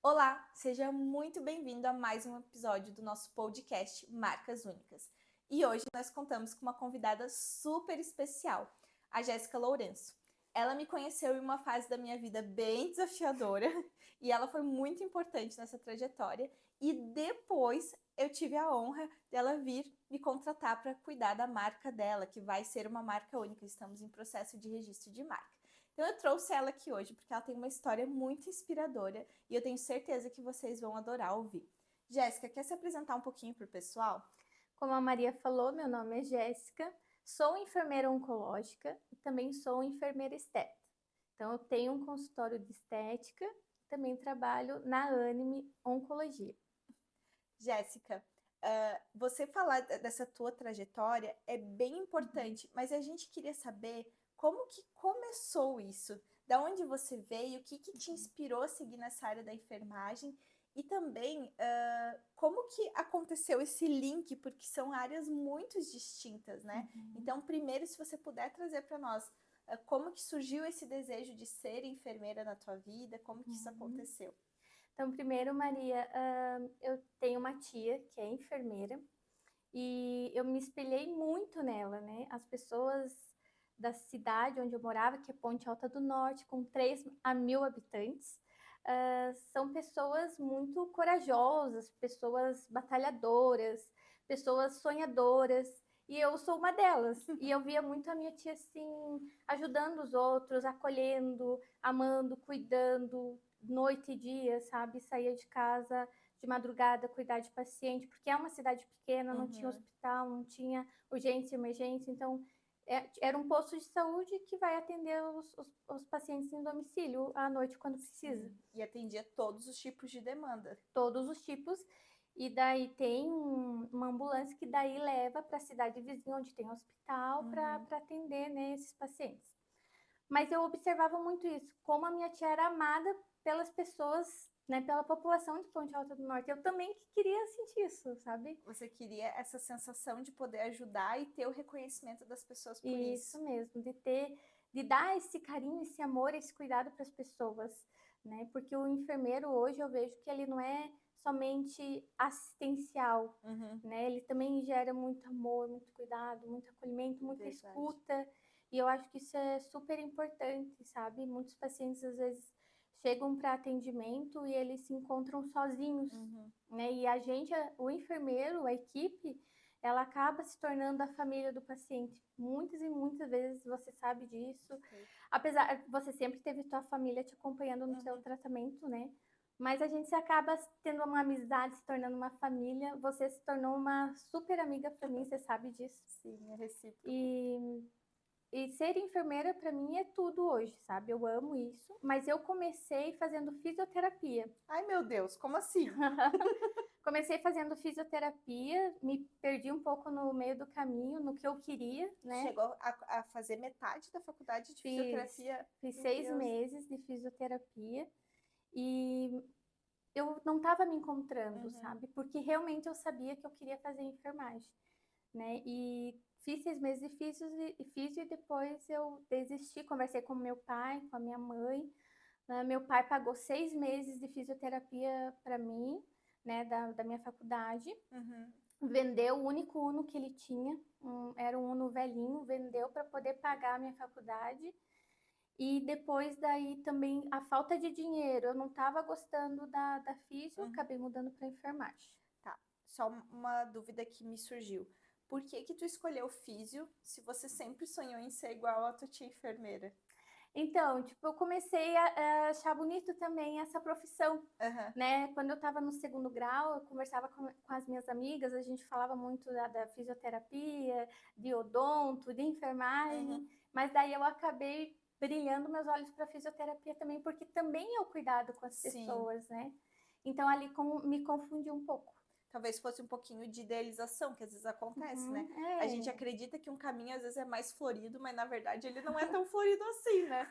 Olá, seja muito bem-vindo a mais um episódio do nosso podcast Marcas Únicas. E hoje nós contamos com uma convidada super especial, a Jéssica Lourenço. Ela me conheceu em uma fase da minha vida bem desafiadora e ela foi muito importante nessa trajetória. E depois eu tive a honra dela vir me contratar para cuidar da marca dela, que vai ser uma marca única. Estamos em processo de registro de marca. Então eu trouxe ela aqui hoje porque ela tem uma história muito inspiradora e eu tenho certeza que vocês vão adorar ouvir. Jéssica, quer se apresentar um pouquinho para o pessoal? Como a Maria falou, meu nome é Jéssica, sou enfermeira oncológica e também sou enfermeira estética. Então, eu tenho um consultório de estética, também trabalho na Anime Oncologia. Jéssica, você falar dessa tua trajetória é bem importante, mas a gente queria saber como que começou isso, da onde você veio, o que que te inspirou a seguir nessa área da enfermagem e também como que aconteceu esse link, porque são áreas muito distintas, né? Então, primeiro, se você puder trazer para nós como que surgiu esse desejo de ser enfermeira na tua vida, como que isso aconteceu? Então, primeiro, Maria, eu tenho uma tia que é enfermeira e eu me espelhei muito nela, né? As pessoas da cidade onde eu morava, que é Ponte Alta do Norte, com 3 a 1.000 habitantes, são pessoas muito corajosas, pessoas batalhadoras, pessoas sonhadoras, e eu sou uma delas. E eu via muito a minha tia assim, ajudando os outros, acolhendo, amando, cuidando, noite e dia, sabe? Saía de casa de madrugada cuidar de paciente, porque é uma cidade pequena, não tinha hospital, não tinha urgência, emergência, então era um posto de saúde que vai atender os pacientes em domicílio à noite quando precisa. Sim. E atendia todos os tipos de demanda. Todos os tipos. E daí tem uma ambulância que daí leva para a cidade vizinha, onde tem hospital, para atender, né, esses pacientes. Mas eu observava muito isso, como a minha tia era amada pelas pessoas, né, pela população de Ponte Alta do Norte. Eu também queria sentir isso, sabe? Você queria essa sensação de poder ajudar e ter o reconhecimento das pessoas por Isso isso. mesmo, de dar esse carinho, esse amor, esse cuidado para as pessoas, né? Porque o enfermeiro hoje eu vejo que ele não é somente assistencial, né? Ele também gera muito amor, muito cuidado, muito acolhimento, muita Verdade. escuta. E eu acho que isso é super importante, sabe? Muitos pacientes às vezes chegam para atendimento e eles se encontram sozinhos, né? E a gente, o enfermeiro, a equipe, ela acaba se tornando a família do paciente. Muitas e muitas vezes você sabe disso. Apesar, você sempre teve tua família te acompanhando no seu tratamento, né? Mas a gente acaba tendo uma amizade, se tornando uma família. Você se tornou uma super amiga para mim, você sabe disso. Sim, é recíproco. E ser enfermeira para mim é tudo hoje, sabe? Eu amo isso. Mas eu comecei fazendo fisioterapia. Ai, meu Deus, como assim? Comecei fazendo fisioterapia, me perdi um pouco no meio do caminho, no que eu queria, né? Chegou a fazer metade da faculdade de fisioterapia? Fiz Meu 6 meses de fisioterapia e eu não estava me encontrando, sabe? Porque realmente eu sabia que eu queria fazer enfermagem, né? E fiz 6 meses de físio e depois eu desisti, conversei com meu pai, com a minha mãe. Meu pai pagou 6 meses de fisioterapia para mim, né, da minha faculdade. Vendeu o único Uno que ele tinha, era um Uno velhinho, vendeu para poder pagar a minha faculdade. E depois daí também a falta de dinheiro, eu não estava gostando da físio, acabei mudando para enfermagem. Tá, só uma dúvida que me surgiu. Por que que tu escolheu físio se você sempre sonhou em ser igual a tua tia enfermeira? Então, tipo, eu comecei a achar bonito também essa profissão, né? Quando eu estava no segundo grau, eu conversava com as minhas amigas, a gente falava muito da fisioterapia, de odonto, de enfermagem, mas daí eu acabei brilhando meus olhos para fisioterapia também, porque também é o cuidado com as pessoas, né? Então ali me confundi um pouco. Talvez fosse um pouquinho de idealização, que às vezes acontece, né? A gente acredita que um caminho às vezes é mais florido, mas na verdade ele não é tão florido assim, né?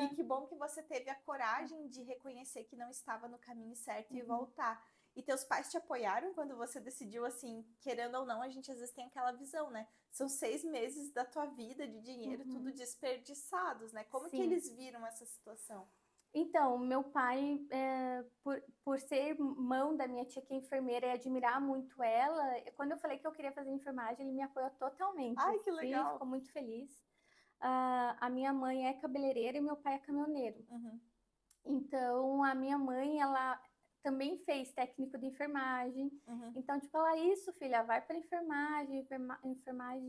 E que bom que você teve a coragem de reconhecer que não estava no caminho certo e voltar. E teus pais te apoiaram quando você decidiu, assim, querendo ou não, a gente às vezes tem aquela visão, né? São 6 meses da tua vida, de dinheiro, tudo desperdiçados, né? Como que Sim. eles viram essa situação? Então, meu pai, por ser mão da minha tia que é enfermeira e admirar muito ela, quando eu falei que eu queria fazer enfermagem, ele me apoiou totalmente. Ai, que assim, legal. ficou muito feliz. A minha mãe é cabeleireira e meu pai é caminhoneiro. Uhum. Então, a minha mãe, ela também fez técnico de enfermagem. Uhum. Então, tipo, ela, isso, filha, vai para enfermagem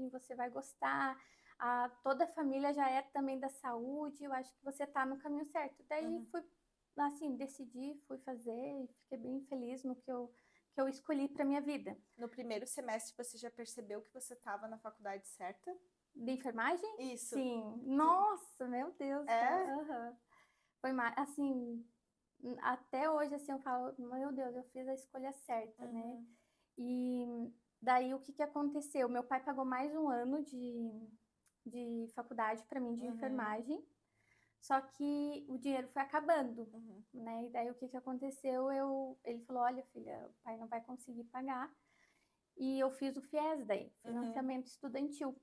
você vai gostar. Toda a família já é também da saúde, eu acho que você tá no caminho certo. Daí fui, assim, decidi, fui fazer e fiquei bem feliz no que eu escolhi para minha vida. No primeiro semestre você já percebeu que você estava na faculdade certa? De enfermagem? Isso. Sim. Nossa, meu Deus do céu. É? Aham. Foi assim, até hoje, assim, eu falo, meu Deus, eu fiz a escolha certa, né? E daí, o que que aconteceu? Meu pai pagou mais um ano de faculdade para mim, de enfermagem, só que o dinheiro foi acabando, né? E daí, o que que aconteceu? Ele falou, olha, filha, o pai não vai conseguir pagar. E eu fiz o FIES daí, financiamento estudantil,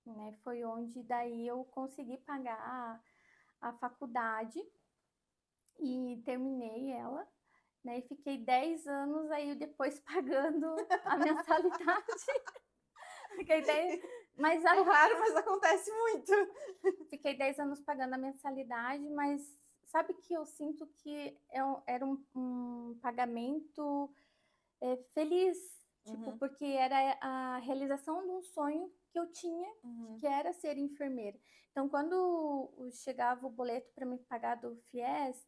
né? Foi onde daí eu consegui pagar a faculdade e terminei ela, né? E fiquei 10 anos aí depois pagando a mensalidade. Fiquei 10, mas É raro, mas acontece muito. fiquei 10 anos pagando a mensalidade, mas sabe que eu sinto que era um pagamento feliz, tipo, porque era a realização de um sonho que eu tinha, que era ser enfermeira. Então, quando chegava o boleto para me pagar do FIES,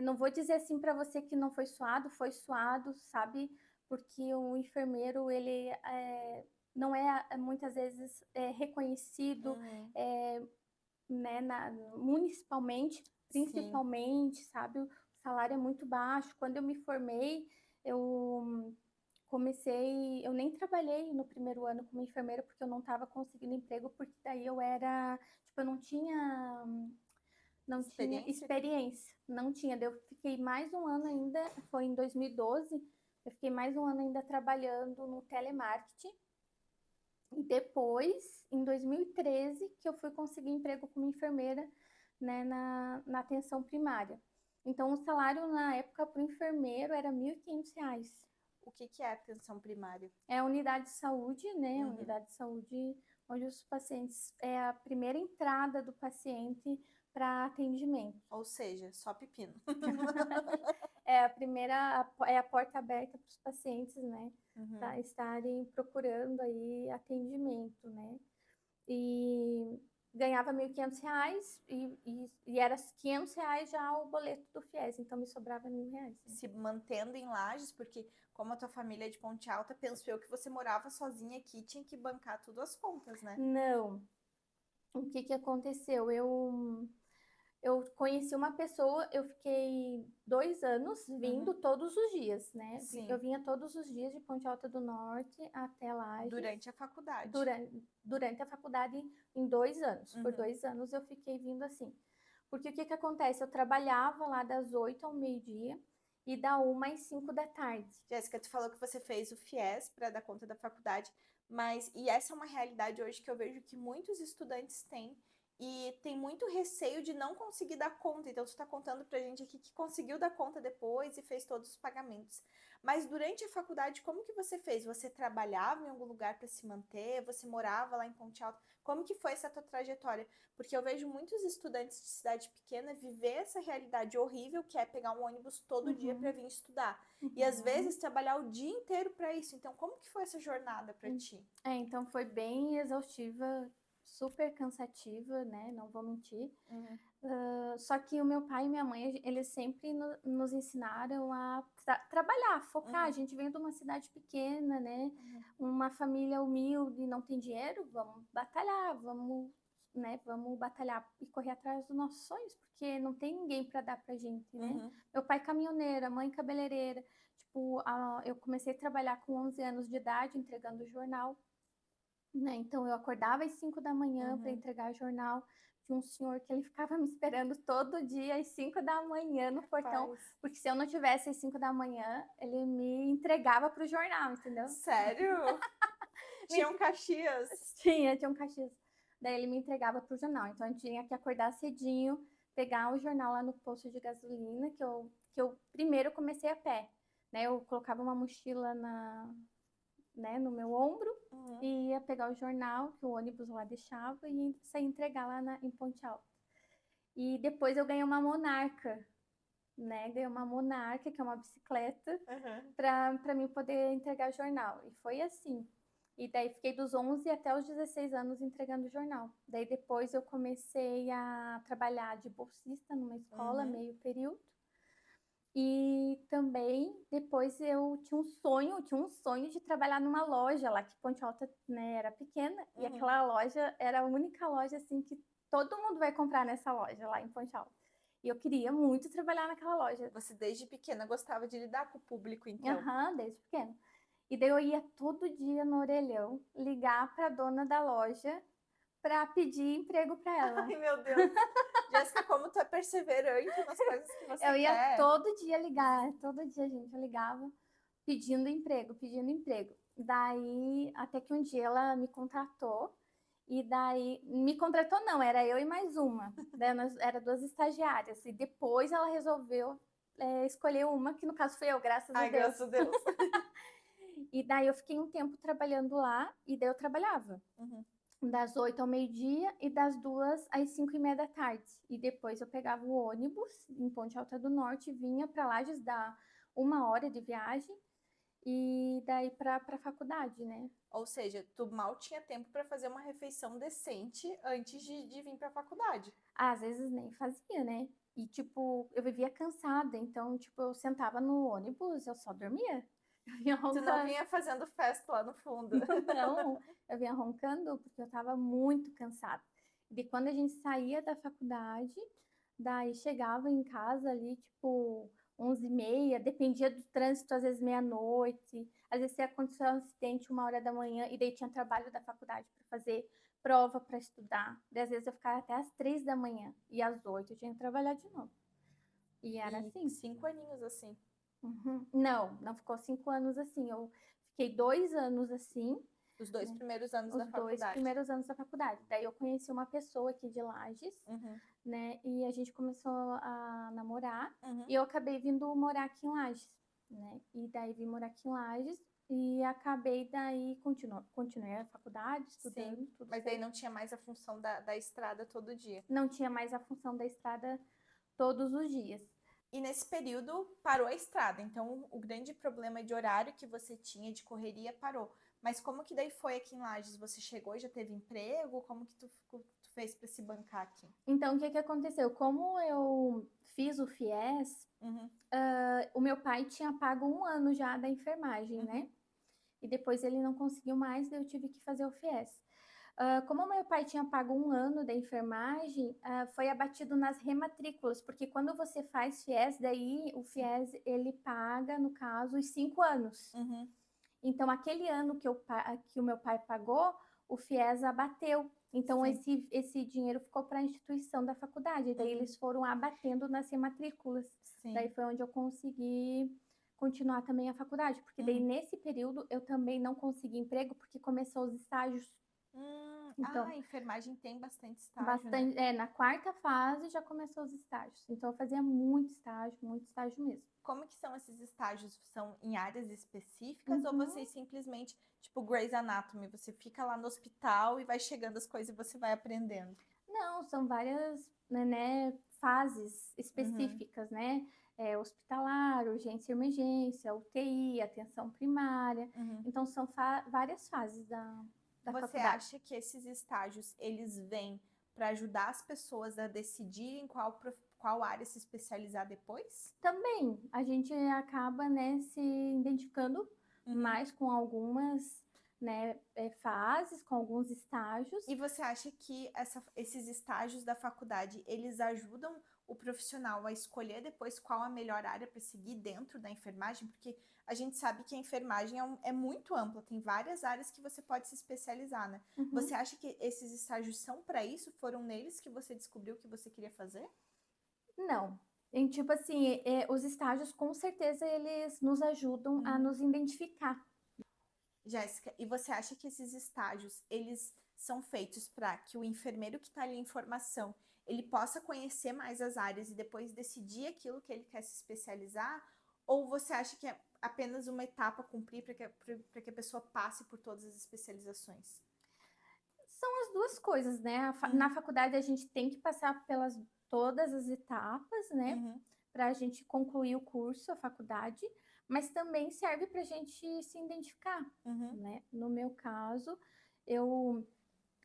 não vou dizer assim para você que não foi suado, sabe? Porque o enfermeiro, ele não é muitas vezes reconhecido, né, municipalmente, principalmente, sabe? O salário é muito baixo. Quando eu me formei, eu eu nem trabalhei no primeiro ano como enfermeira porque eu não estava conseguindo emprego, porque daí eu era, tipo, eu não tinha experiência, não tinha. Daí eu fiquei mais um ano ainda, foi em 2012, eu fiquei mais um ano ainda trabalhando no telemarketing. E depois, em 2013, que eu fui conseguir emprego como enfermeira, né, na atenção primária. Então, o salário na época para o enfermeiro era R$ 1.500. O que que é atenção primária? É a unidade de saúde, né? Unidade de saúde onde os pacientes, é a primeira entrada do paciente para atendimento. Ou seja, só pepino. É a primeira, é a porta aberta para os pacientes, né? Pra estarem procurando aí atendimento, né? E ganhava R$ 1.500 e era R$ 500 já o boleto do FIES, então me sobrava R$ 1.000. Né? Se mantendo em Lages, porque como a tua família é de Ponte Alta, penso eu que você morava sozinha aqui, tinha que bancar tudo as contas, né? Não. O que que aconteceu? Eu conheci uma pessoa, eu fiquei 2 anos vindo todos os dias, né? Sim. Eu vinha todos os dias de Ponte Alta do Norte até Lages. Durante a faculdade. Durante a faculdade, em 2 anos. Por 2 anos eu fiquei vindo assim. Porque o que que acontece? Eu trabalhava lá das 8 ao meio-dia e da 1 às 5 da tarde. Jéssica, tu falou que você fez o FIES para dar conta da faculdade, e essa é uma realidade hoje que eu vejo que muitos estudantes têm, e tem muito receio de não conseguir dar conta. Então, tu está contando pra gente aqui que conseguiu dar conta depois e fez todos os pagamentos. Mas durante a faculdade, como que você fez? Você trabalhava em algum lugar para se manter? Você morava lá em Ponte Alta? Como que foi essa tua trajetória? Porque eu vejo muitos estudantes de cidade pequena viver essa realidade horrível que é pegar um ônibus todo dia para vir estudar. E às vezes trabalhar o dia inteiro para isso. Então, como que foi essa jornada para ti? Então foi bem exaustiva, super cansativa, né? Não vou mentir. Só que o meu pai e minha mãe, eles sempre nos ensinaram a trabalhar, focar. A gente vem de uma cidade pequena, né? Uma família humilde, não tem dinheiro, vamos batalhar, né? Vamos batalhar e correr atrás dos nossos sonhos, porque não tem ninguém para dar pra gente, né? Meu pai caminhoneiro, mãe cabeleireira. Tipo, eu comecei a trabalhar com 11 anos de idade, entregando jornal. Né? Então eu acordava às 5 da manhã para entregar jornal de um senhor que ele ficava me esperando todo dia às 5 da manhã no portão, porque se eu não tivesse às 5 da manhã, ele me entregava para o jornal, entendeu? Sério? Tinha um Caxias? Tinha um Caxias. Daí ele me entregava para o jornal, então eu tinha que acordar cedinho, pegar o jornal lá no posto de gasolina, que eu que eu primeiro comecei a pé, né? Eu colocava uma mochila né, no meu ombro e ia pegar o jornal que o ônibus lá deixava e sair entregar lá em Ponte Alta. E depois eu ganhei uma Monarca, né? Ganhei uma Monarca, que é uma bicicleta, para mim poder entregar jornal. E foi assim. E daí fiquei dos 11 até os 16 anos entregando jornal. Daí depois eu comecei a trabalhar de bolsista numa escola, meio período. E também depois eu tinha um sonho de trabalhar numa loja lá, que Ponte Alta, né, era pequena, e aquela loja era a única loja assim que todo mundo vai comprar nessa loja lá em Ponte Alta. E eu queria muito trabalhar naquela loja. Você desde pequena gostava de lidar com o público, então? Desde pequena. E daí eu ia todo dia no orelhão ligar para a dona da loja para pedir emprego para ela. Ai, meu Deus. Jéssica, como tu é perseverante nas coisas que você quer. Eu ia todo dia ligar, todo dia, gente, eu ligava pedindo emprego. Daí, até que um dia ela me contratou, e daí, me contratou não, era eu e mais uma, daí era 2 estagiárias, e depois ela resolveu escolher uma, que no caso foi eu, graças a Deus. Graças a Deus. E daí eu fiquei um tempo trabalhando lá, e daí eu trabalhava. Das 8 ao meio-dia e das 2 às 5:30 da tarde. E depois eu pegava o ônibus em Ponte Alta do Norte, vinha para Lages, dar 1 hora de viagem, e daí para a faculdade, né? Ou seja, tu mal tinha tempo para fazer uma refeição decente antes de vir para a faculdade. Às vezes nem fazia, né? E tipo, eu vivia cansada, então tipo, eu sentava no ônibus, eu só dormia. Tu não vinha fazendo festa lá no fundo. Não, eu vinha roncando porque eu estava muito cansada. E quando a gente saía da faculdade, daí chegava em casa ali, tipo, 11:30, dependia do trânsito, às vezes meia-noite, às vezes acontecia um acidente 1 hora da manhã, e daí tinha trabalho da faculdade para fazer, prova para estudar. Daí, às vezes eu ficava até às 3 da manhã, e às 8 eu tinha que trabalhar de novo. E era assim. 5 aninhos assim. Não ficou 5 anos assim. Eu fiquei 2 anos assim. Os 2 primeiros anos da faculdade. Os 2 primeiros anos da faculdade. Daí eu conheci uma pessoa aqui de Lages, né? E a gente começou a namorar. E eu acabei vindo morar aqui em Lages, né? E daí vim morar aqui em Lages e acabei daí continuei a faculdade, estudando. Sim, mas daí não tinha mais a função da estrada todo dia. Não tinha mais a função da estrada todos os dias. E nesse período parou a estrada, então o grande problema de horário que você tinha de correria parou. Mas como que daí foi aqui em Lages? Você chegou e já teve emprego? Como que tu fez para se bancar aqui? Então, o que aconteceu? Como eu fiz o FIES, o meu pai tinha pago 1 ano já da enfermagem, né? E depois ele não conseguiu mais, daí eu tive que fazer o FIES. Como meu pai tinha pago 1 ano da enfermagem, foi abatido nas rematrículas, porque quando você faz FIES, daí o FIES ele paga, no caso, os 5 anos. Então, aquele ano que o meu pai pagou, o FIES abateu. Então, esse dinheiro ficou para a instituição da faculdade. Daí eles foram abatendo nas rematrículas. Daí foi onde eu consegui continuar também a faculdade. Porque daí, nesse período, eu também não consegui emprego, porque começou os estágios. Então, a enfermagem tem bastante estágio, né? Na 4ª fase já começou os estágios. Então, eu fazia muito estágio mesmo. Como que são esses estágios? São em áreas específicas ou vocês simplesmente, tipo Grey's Anatomy, você fica lá no hospital e vai chegando as coisas e você vai aprendendo? Não, são várias, né, fases específicas, né? Hospitalar, urgência e emergência, UTI, atenção primária. Então, são várias fases da faculdade. Você acha que esses estágios, eles vêm para ajudar as pessoas a decidirem qual área se especializar depois? Também, a gente acaba, né, se identificando mais com algumas, né, fases, com alguns estágios. E você acha que esses estágios da faculdade, eles ajudam o profissional a escolher depois qual a melhor área para seguir dentro da enfermagem? Porque a gente sabe que a enfermagem é muito ampla, tem várias áreas que você pode se especializar, né? Você acha que esses estágios são para isso? Foram neles que você descobriu o que você queria fazer? Não. Tipo assim, os estágios, com certeza, eles nos ajudam a nos identificar. Jéssica, e você acha que esses estágios, eles são feitos para que o enfermeiro que está ali em formação, ele possa conhecer mais as áreas e depois decidir aquilo que ele quer se especializar? Ou você acha que é apenas uma etapa a cumprir para que a pessoa passe por todas as especializações? São as duas coisas, né? Na faculdade a gente tem que passar pelas todas as etapas, né? Para a gente concluir o curso, a faculdade, mas também serve para a gente se identificar, né? No meu caso, eu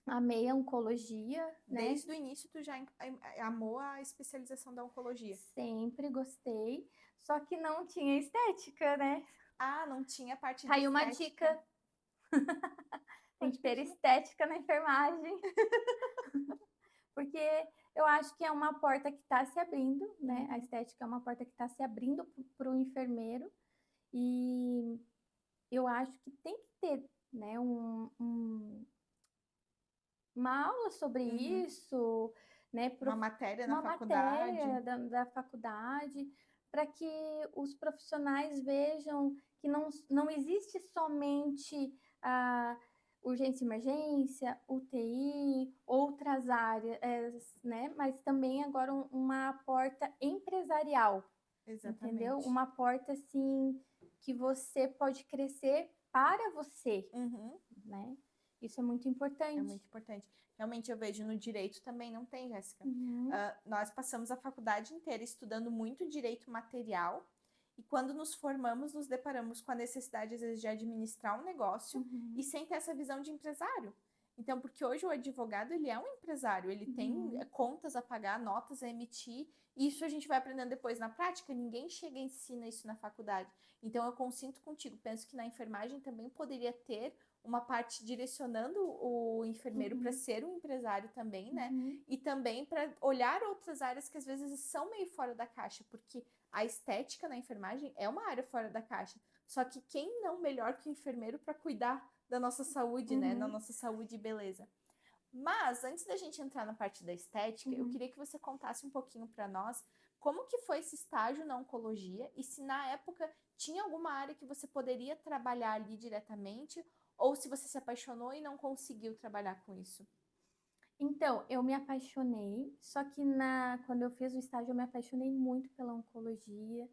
amei a oncologia, né? Desde o início tu já amou a especialização da oncologia? Sempre gostei, só que não tinha estética, né? Ah, não tinha parte de Aí uma estética. dica. Tem que ter estética na enfermagem. Porque eu acho que é uma porta que está se abrindo, né? A estética é uma porta que está se abrindo para o enfermeiro. E eu acho que tem que ter, né, uma aula sobre isso, né? Uma matéria na uma faculdade. matéria da faculdade, para que os profissionais vejam que não existe somente a urgência e emergência, UTI, outras áreas, né? Mas também agora uma porta empresarial, Exatamente. entendeu? Uma porta, assim, que você pode crescer para você, né? Isso é muito importante. É muito importante. Realmente eu vejo no direito também não tem, Jéssica. Nós passamos a faculdade inteira estudando muito direito material e quando nos formamos nos deparamos com a necessidade às vezes de administrar um negócio e sem ter essa visão de empresário. Então, porque hoje o advogado ele é um empresário, ele tem contas a pagar, notas a emitir, e isso a gente vai aprendendo depois na prática, ninguém chega e ensina isso na faculdade. Então eu consinto contigo, penso que na enfermagem também poderia ter uma parte direcionando o enfermeiro para ser um empresário também, né? E também para olhar outras áreas que às vezes são meio fora da caixa, porque a estética na enfermagem é uma área fora da caixa. Só que quem não melhor que o enfermeiro para cuidar da nossa saúde, né? Na nossa saúde e beleza. Mas antes da gente entrar na parte da estética, eu queria que você contasse um pouquinho para nós como que foi esse estágio na oncologia e se na época tinha alguma área que você poderia trabalhar ali diretamente ou se você se apaixonou e não conseguiu trabalhar com isso. Então, eu me apaixonei, só que quando eu fiz o estágio eu me apaixonei muito pela oncologia,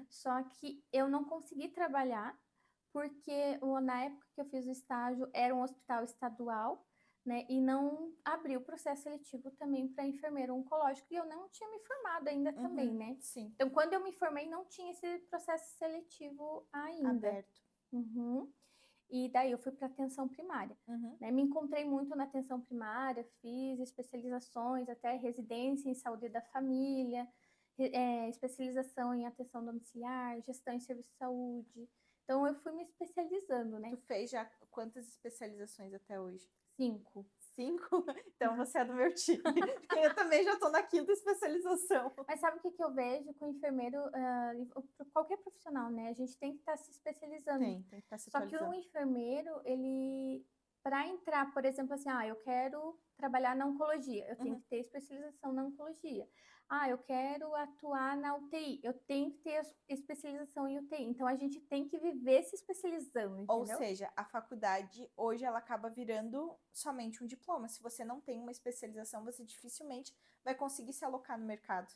só que eu não consegui trabalhar, porque na época que eu fiz o estágio era um hospital estadual, né, e não abriu o processo seletivo também para enfermeiro oncológico, e eu não tinha me formado ainda também, né? Sim. Então, quando eu me formei, não tinha esse processo seletivo ainda. Aberto. E daí eu fui para atenção primária. Né? Me encontrei muito na atenção primária, fiz especializações, até residência em saúde da família, especialização em atenção domiciliar, gestão em serviço de saúde. Então eu fui me especializando, né? Tu fez já quantas especializações até hoje? 5. 5? Então você é do meu time. Eu também já estou na 5ª especialização. Mas sabe o que eu vejo com o enfermeiro, qualquer profissional, né? A gente tem que estar se especializando. Tem que estar se Só que o enfermeiro, ele, para entrar, por exemplo, assim, eu quero trabalhar na oncologia, eu tenho que ter especialização na oncologia. Eu quero atuar na UTI, eu tenho que ter especialização em UTI. Então, a gente tem que viver se especializando, entendeu? Ou seja, a faculdade, hoje, ela acaba virando somente um diploma. Se você não tem uma especialização, você dificilmente vai conseguir se alocar no mercado.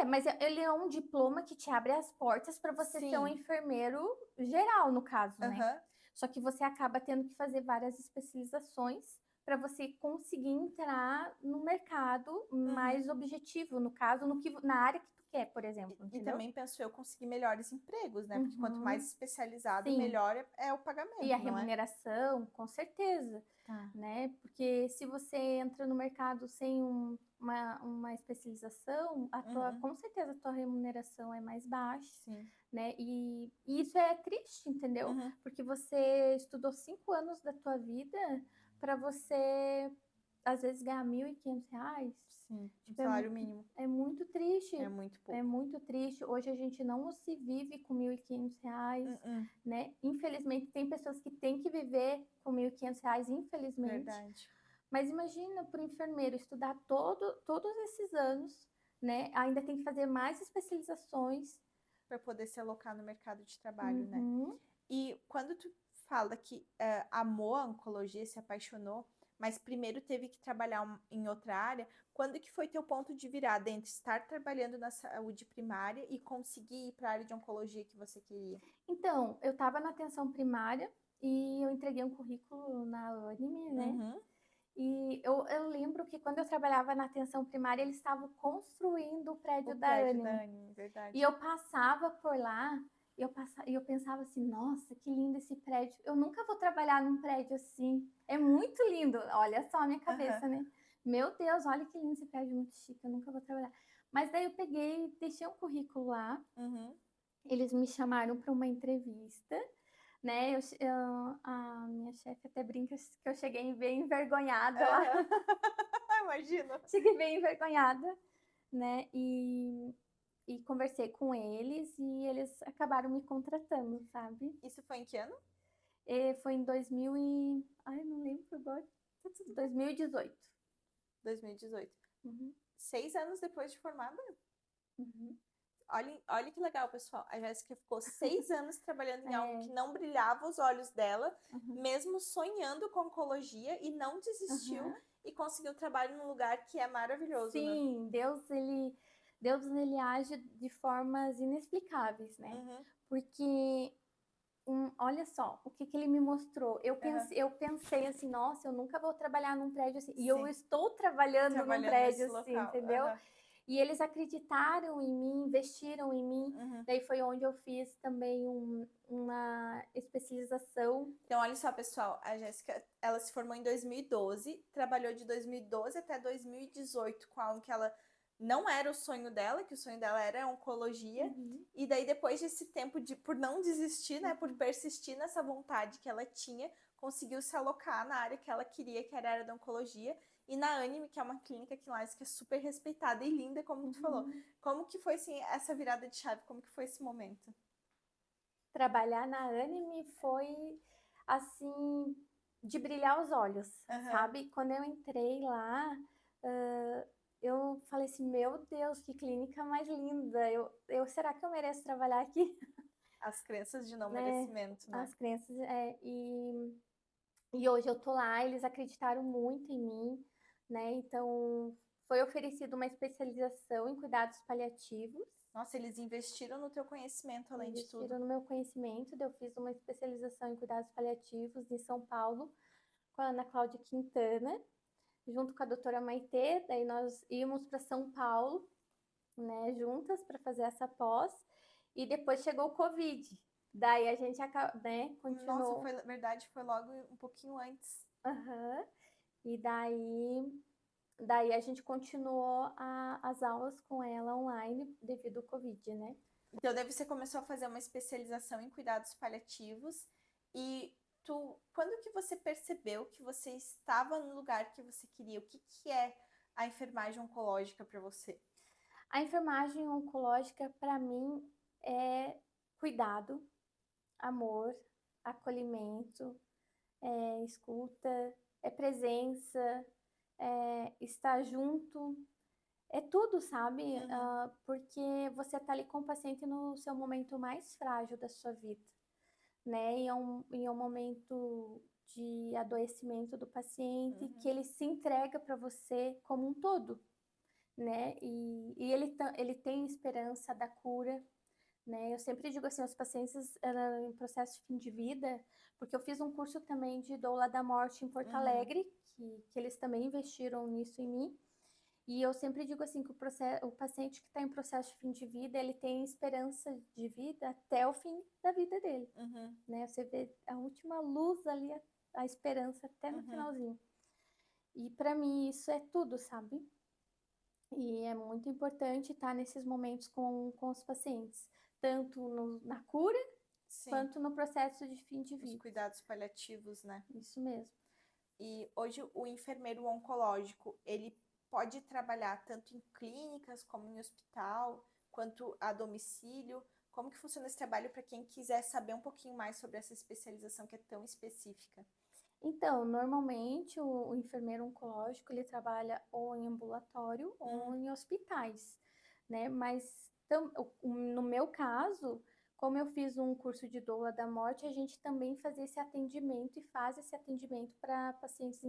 Mas ele é um diploma que te abre as portas para você ser um enfermeiro geral, no caso, né? Só que você acaba tendo que fazer várias especializações para você conseguir entrar no mercado mais objetivo, no caso, na área que tu quer, por exemplo. E também penso eu conseguir melhores empregos, né? Porque quanto mais especializado, Sim. melhor é o pagamento. E a remuneração, com certeza. Né? Porque se você entra no mercado sem uma especialização, com certeza a tua remuneração é mais baixa. Sim. Né? E isso é triste, entendeu? Porque você estudou 5 anos da tua vida para você, às vezes, ganhar R$1.500. Sim, tipo, salário mínimo. É muito triste. É muito pouco. É muito triste. Hoje a gente não se vive com R$1.500, né? Infelizmente, tem pessoas que têm que viver com R$1.500, infelizmente. Verdade. Mas imagina para o enfermeiro estudar todos esses anos, né? Ainda tem que fazer mais especializações. Para poder se alocar no mercado de trabalho, né? E quando tu fala que amou a oncologia, se apaixonou, mas primeiro teve que trabalhar em outra área. Quando que foi teu ponto de virada entre estar trabalhando na saúde primária e conseguir ir para a área de oncologia que você queria? Então, eu estava na atenção primária e eu entreguei um currículo na Anime, né? Uhum. E eu lembro que quando eu trabalhava na atenção primária, eles estavam construindo o prédio O da prédio da Anime. Anime, verdade. E eu passava por lá e eu pensava assim, nossa, que lindo esse prédio. Eu nunca vou trabalhar num prédio assim. É muito lindo. Olha só a minha cabeça, né? Meu Deus, olha que lindo esse prédio, muito chique. Eu nunca vou trabalhar. Mas daí eu peguei, deixei um currículo lá. Uhum. Eles me chamaram para uma entrevista, né? A minha chefe até brinca que eu cheguei bem envergonhada lá. Imagina. Cheguei bem envergonhada, né? E conversei com eles e eles acabaram me contratando, sabe? Isso foi em que ano? E foi em 2000 e... Ai, não lembro agora. 2018. 2018. Uhum, 6 anos depois de formada? uhum. Olha que legal, pessoal. A Jéssica ficou 6 anos trabalhando em algo que É, não brilhava os olhos dela, uhum, mesmo sonhando com oncologia, e não desistiu uhum. e conseguiu trabalho num lugar que é maravilhoso, né? Sim, Deus ele age de formas inexplicáveis, né? Uhum, Porque olha só, o que que ele me mostrou. aham. Eu pensei assim, nossa, eu nunca vou trabalhar num prédio assim. E eu Sim, estou trabalhando num trabalhando prédio nesse assim, local. entendeu? Aham, E eles acreditaram em mim, investiram em mim. uhum. Daí foi onde eu fiz também uma especialização. Então, olha só, pessoal, a Jéssica, ela se formou em 2012, trabalhou de 2012 até 2018 com algo que ela não era o sonho dela, que o sonho dela era a oncologia. Uhum, E daí, depois desse tempo por não desistir, né, por uhum, persistir nessa vontade que ela tinha, conseguiu se alocar na área que ela queria, que era a área da oncologia. E na Anime, que é uma clínica aqui em Lages, que é super respeitada e linda, como tu falou. uhum. Como que foi, assim, essa virada de chave? Como que foi esse momento? Trabalhar na Anime foi assim de brilhar os olhos, Aham. sabe? Quando eu entrei lá, eu falei assim, meu Deus, que clínica mais linda. Será que eu mereço trabalhar aqui? As crenças de não Né? merecimento, né? As crianças, e hoje eu tô lá, eles acreditaram muito em mim, né? Então, foi oferecida uma especialização em cuidados paliativos. Nossa, eles investiram no teu conhecimento, além de tudo. Investiram no meu conhecimento, daí eu fiz uma especialização em cuidados paliativos em São Paulo, com a Ana Cláudia Quintana, junto com a doutora Maitê, daí nós íamos para São Paulo, né, juntas para fazer essa pós, e depois chegou o Covid. Daí a gente, né, Nossa, continuou. foi verdade, foi logo um pouquinho antes. Uhum. E daí a gente continuou as aulas com ela online devido ao Covid, né? Então, daí você começou a fazer uma especialização em cuidados paliativos e quando que você percebeu que você estava no lugar que você queria? O que que é a enfermagem oncológica para você? A enfermagem oncológica, para mim, é cuidado, amor, acolhimento, escuta, é presença, é estar junto, é tudo, sabe? Uhum, Porque você está ali com o paciente no seu momento mais frágil da sua vida, né? E é um momento de adoecimento do paciente que uhum, ele se entrega para você como um todo, né? E ele tem esperança da cura, né? Eu sempre digo assim, os pacientes em processo de fim de vida, porque eu fiz um curso também de doula da morte em Porto uhum, Alegre, que eles também investiram nisso em mim. E eu sempre digo assim que o paciente que está em processo de fim de vida, ele tem esperança de vida até o fim da vida dele, uhum, né? Você vê a última luz ali, a esperança até no uhum. finalzinho. E para mim isso é tudo, sabe? E é muito importante estar nesses momentos com os pacientes, tanto na cura Sim, quanto no processo de fim de os vida. cuidados paliativos, né? Isso mesmo. E hoje o enfermeiro oncológico, ele pode trabalhar tanto em clínicas como em hospital, quanto a domicílio. Como que funciona esse trabalho para quem quiser saber um pouquinho mais sobre essa especialização que é tão específica? Então, normalmente o enfermeiro oncológico ele trabalha ou em ambulatório ou Uhum, em hospitais, né? Mas no meu caso, como eu fiz um curso de doula da morte, a gente também fazia esse atendimento e faz esse atendimento para pacientes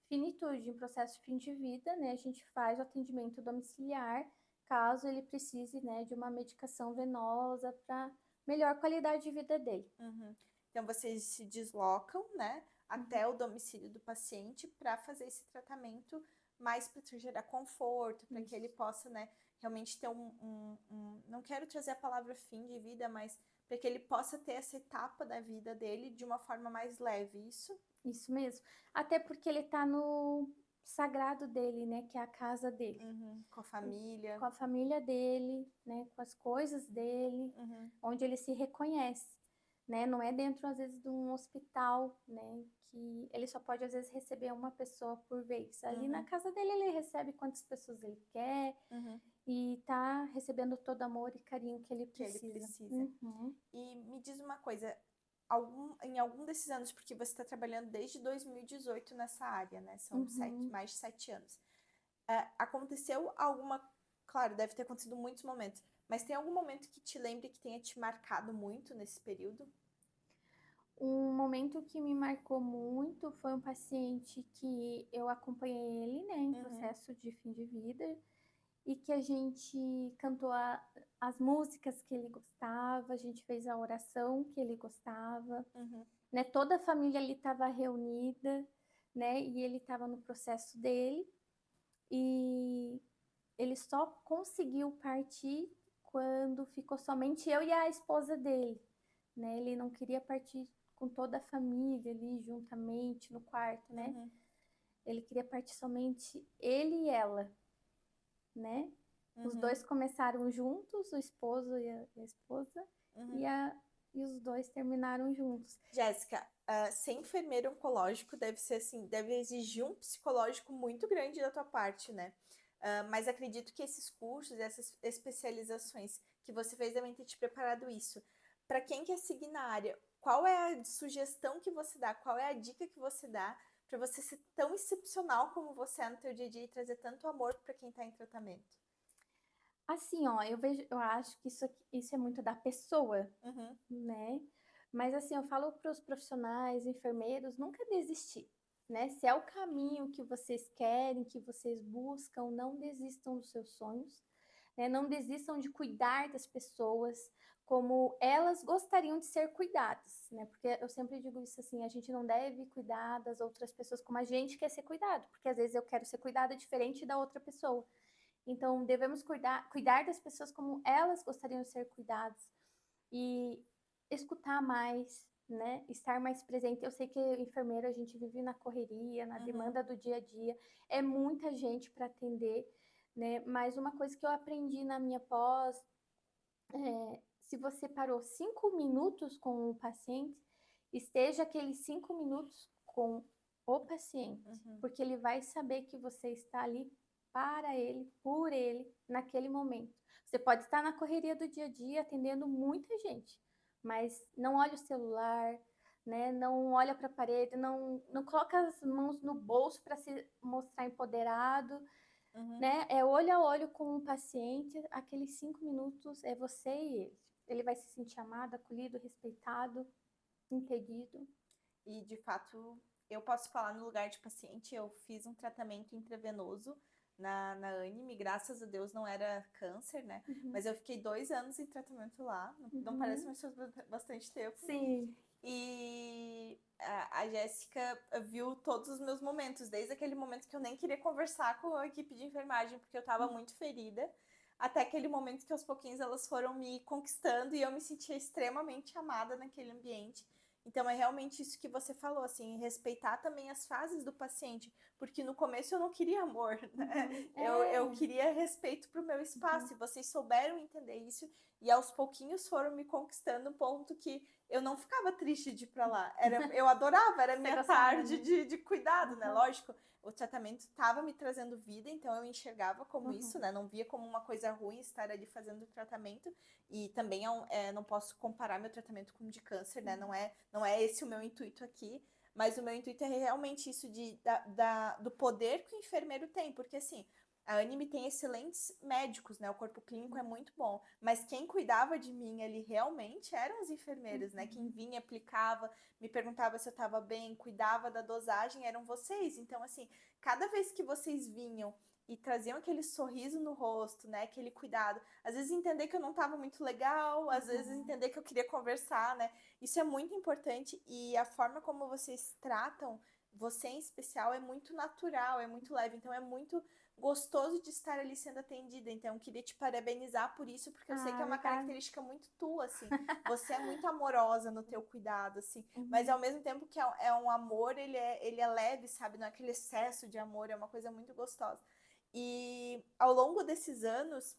finitude, em processo de fim de vida, né, a gente faz o atendimento domiciliar, caso ele precise, né, de uma medicação venosa para melhor qualidade de vida dele. Uhum. Então, vocês se deslocam, né, até o domicílio do paciente para fazer esse tratamento mais para gerar conforto, para que ele possa, né, realmente ter não quero trazer a palavra fim de vida, mas para que ele possa ter essa etapa da vida dele de uma forma mais leve, isso? Isso mesmo. Até porque ele tá no sagrado dele, né, que é a casa dele. Uhum. Com a família. Com a família dele, né, com as coisas dele, Uhum. onde ele se reconhece, né? Não é dentro, às vezes, de um hospital, né, que ele só pode, às vezes, receber uma pessoa por vez. Ali na casa dele, ele recebe quantas pessoas ele quer Uhum. e tá recebendo todo amor e carinho que ele Que ele precisa. precisa. Uhum. E me diz uma coisa, em algum desses anos, porque você está trabalhando desde 2018 nessa área, né? São Uhum. mais de 7 anos. Aconteceu alguma... Claro, deve ter acontecido muitos momentos, mas tem algum momento que te lembre que tenha te marcado muito nesse período? Um momento que me marcou muito foi um paciente que eu acompanhei ele, né, em processo de fim de vida, e que a gente cantou as músicas que ele gostava, a gente fez a oração que ele gostava, né, toda a família ali estava reunida, né, e ele estava no processo dele, e ele só conseguiu partir quando ficou somente eu e a esposa dele, né, ele não queria partir com toda a família ali juntamente no quarto, né, ele queria partir somente ele e ela, né. Os dois começaram juntos, o esposo e a esposa, e os dois terminaram juntos. Jéssica, ser enfermeiro oncológico deve ser assim, deve exigir um psicológico muito grande da tua parte, né? Mas acredito que esses cursos, essas especializações que você fez devem ter te preparado isso. Para quem quer seguir na área, qual é a sugestão que você dá? Qual é a dica que você dá para você ser tão excepcional como você é no teu dia a dia e trazer tanto amor para quem está em tratamento? Assim, ó, eu acho que isso é muito da pessoa, né? Mas assim, eu falo para os profissionais, enfermeiros, nunca desistir, né? Se é o caminho que vocês querem, que vocês buscam, não desistam dos seus sonhos, né? Não desistam de cuidar das pessoas como elas gostariam de ser cuidadas, né? Porque eu sempre digo isso assim, a gente não deve cuidar das outras pessoas como a gente quer ser cuidado, porque às vezes eu quero ser cuidada diferente da outra pessoa. Então, devemos cuidar das pessoas como elas gostariam de ser cuidadas e escutar mais, né? Estar mais presente. Eu sei que enfermeiro a gente vive na correria, na demanda do dia a dia, é muita gente para atender, né? Mas uma coisa que eu aprendi na minha pós se você parou 5 minutos com o paciente, esteja aqueles 5 minutos com o paciente, porque ele vai saber que você está ali para ele, por ele, naquele momento. Você pode estar na correria do dia a dia atendendo muita gente, mas não olha o celular, né? Não olha para a parede, não coloca as mãos no bolso para se mostrar empoderado, né? É olho a olho com o paciente, aqueles 5 minutos é você e ele. Ele vai se sentir amado, acolhido, respeitado, entendido. E, de fato, eu posso falar no lugar de paciente, eu fiz um tratamento intravenoso na Anime, graças a Deus não era câncer, né? Mas eu fiquei 2 anos em tratamento lá, não parece, mas faz bastante tempo. Sim. E a Jéssica viu todos os meus momentos, desde aquele momento que eu nem queria conversar com a equipe de enfermagem, porque eu tava muito ferida, até aquele momento que aos pouquinhos elas foram me conquistando e eu me sentia extremamente amada naquele ambiente. Então é realmente isso que você falou, assim, respeitar também as fases do paciente, porque no começo eu não queria amor, né? Eu queria respeito pro meu espaço, e vocês souberam entender isso, e aos pouquinhos foram me conquistando um ponto que eu não ficava triste de ir pra lá. Eu adorava, era minha tarde de cuidado, né? Lógico, o tratamento estava me trazendo vida, então eu enxergava como isso, né? Não via como uma coisa ruim estar ali fazendo o tratamento. E também não posso comparar meu tratamento com o de câncer, né? Não é esse o meu intuito aqui. Mas o meu intuito é realmente isso do poder que o enfermeiro tem. Porque, assim, A Anime tem excelentes médicos, né? O corpo clínico é muito bom. Mas quem cuidava de mim ali realmente eram os enfermeiros, né? Quem vinha, aplicava, me perguntava se eu estava bem, cuidava da dosagem, eram vocês. Então, assim, cada vez que vocês vinham e traziam aquele sorriso no rosto, né? Aquele cuidado. Às vezes entender que eu não estava muito legal, às vezes entender que eu queria conversar, né? Isso é muito importante e a forma como vocês tratam você em especial é muito natural, é muito leve, então é muito gostoso de estar ali sendo atendida. Então, eu queria te parabenizar por isso, porque eu sei que é uma Obrigada. característica muito tua, assim. Você é muito amorosa no teu cuidado, assim. Mas Uhum. ao mesmo tempo que é um amor, ele é leve, sabe? Não é aquele excesso de amor, é uma coisa muito gostosa. E ao longo desses anos,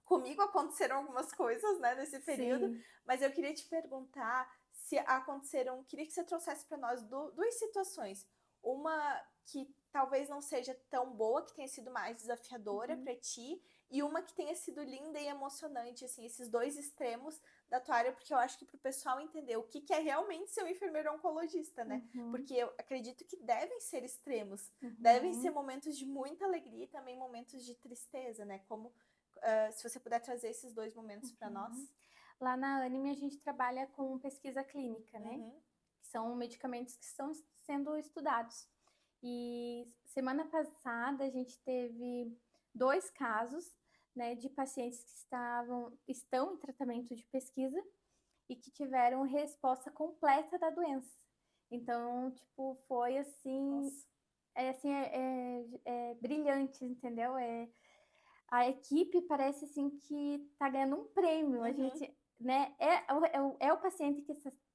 comigo aconteceram algumas coisas, né, nesse período, Sim. mas eu queria te perguntar se aconteceram, queria que você trouxesse para nós duas situações. Uma que talvez não seja tão boa, que tenha sido mais desafiadora para ti, e uma que tenha sido linda e emocionante, assim, esses dois extremos da tua área, porque eu acho que para o pessoal entender o que é realmente ser um enfermeiro oncologista, né? Uhum. Porque eu acredito que devem ser extremos, devem ser Uhum. momentos de muita alegria e também momentos de tristeza, né? Como se você puder trazer esses dois momentos para Uhum. nós. Lá na Anime a gente trabalha com pesquisa clínica, né? Uhum. Que são medicamentos que estão sendo estudados. E semana passada a gente teve 2 casos, né, de pacientes que estão em tratamento de pesquisa e que tiveram resposta completa da doença. Então, tipo, foi assim, Nossa. é brilhante, entendeu? A equipe parece assim que tá ganhando um prêmio. A Uhum. gente, né, é o paciente que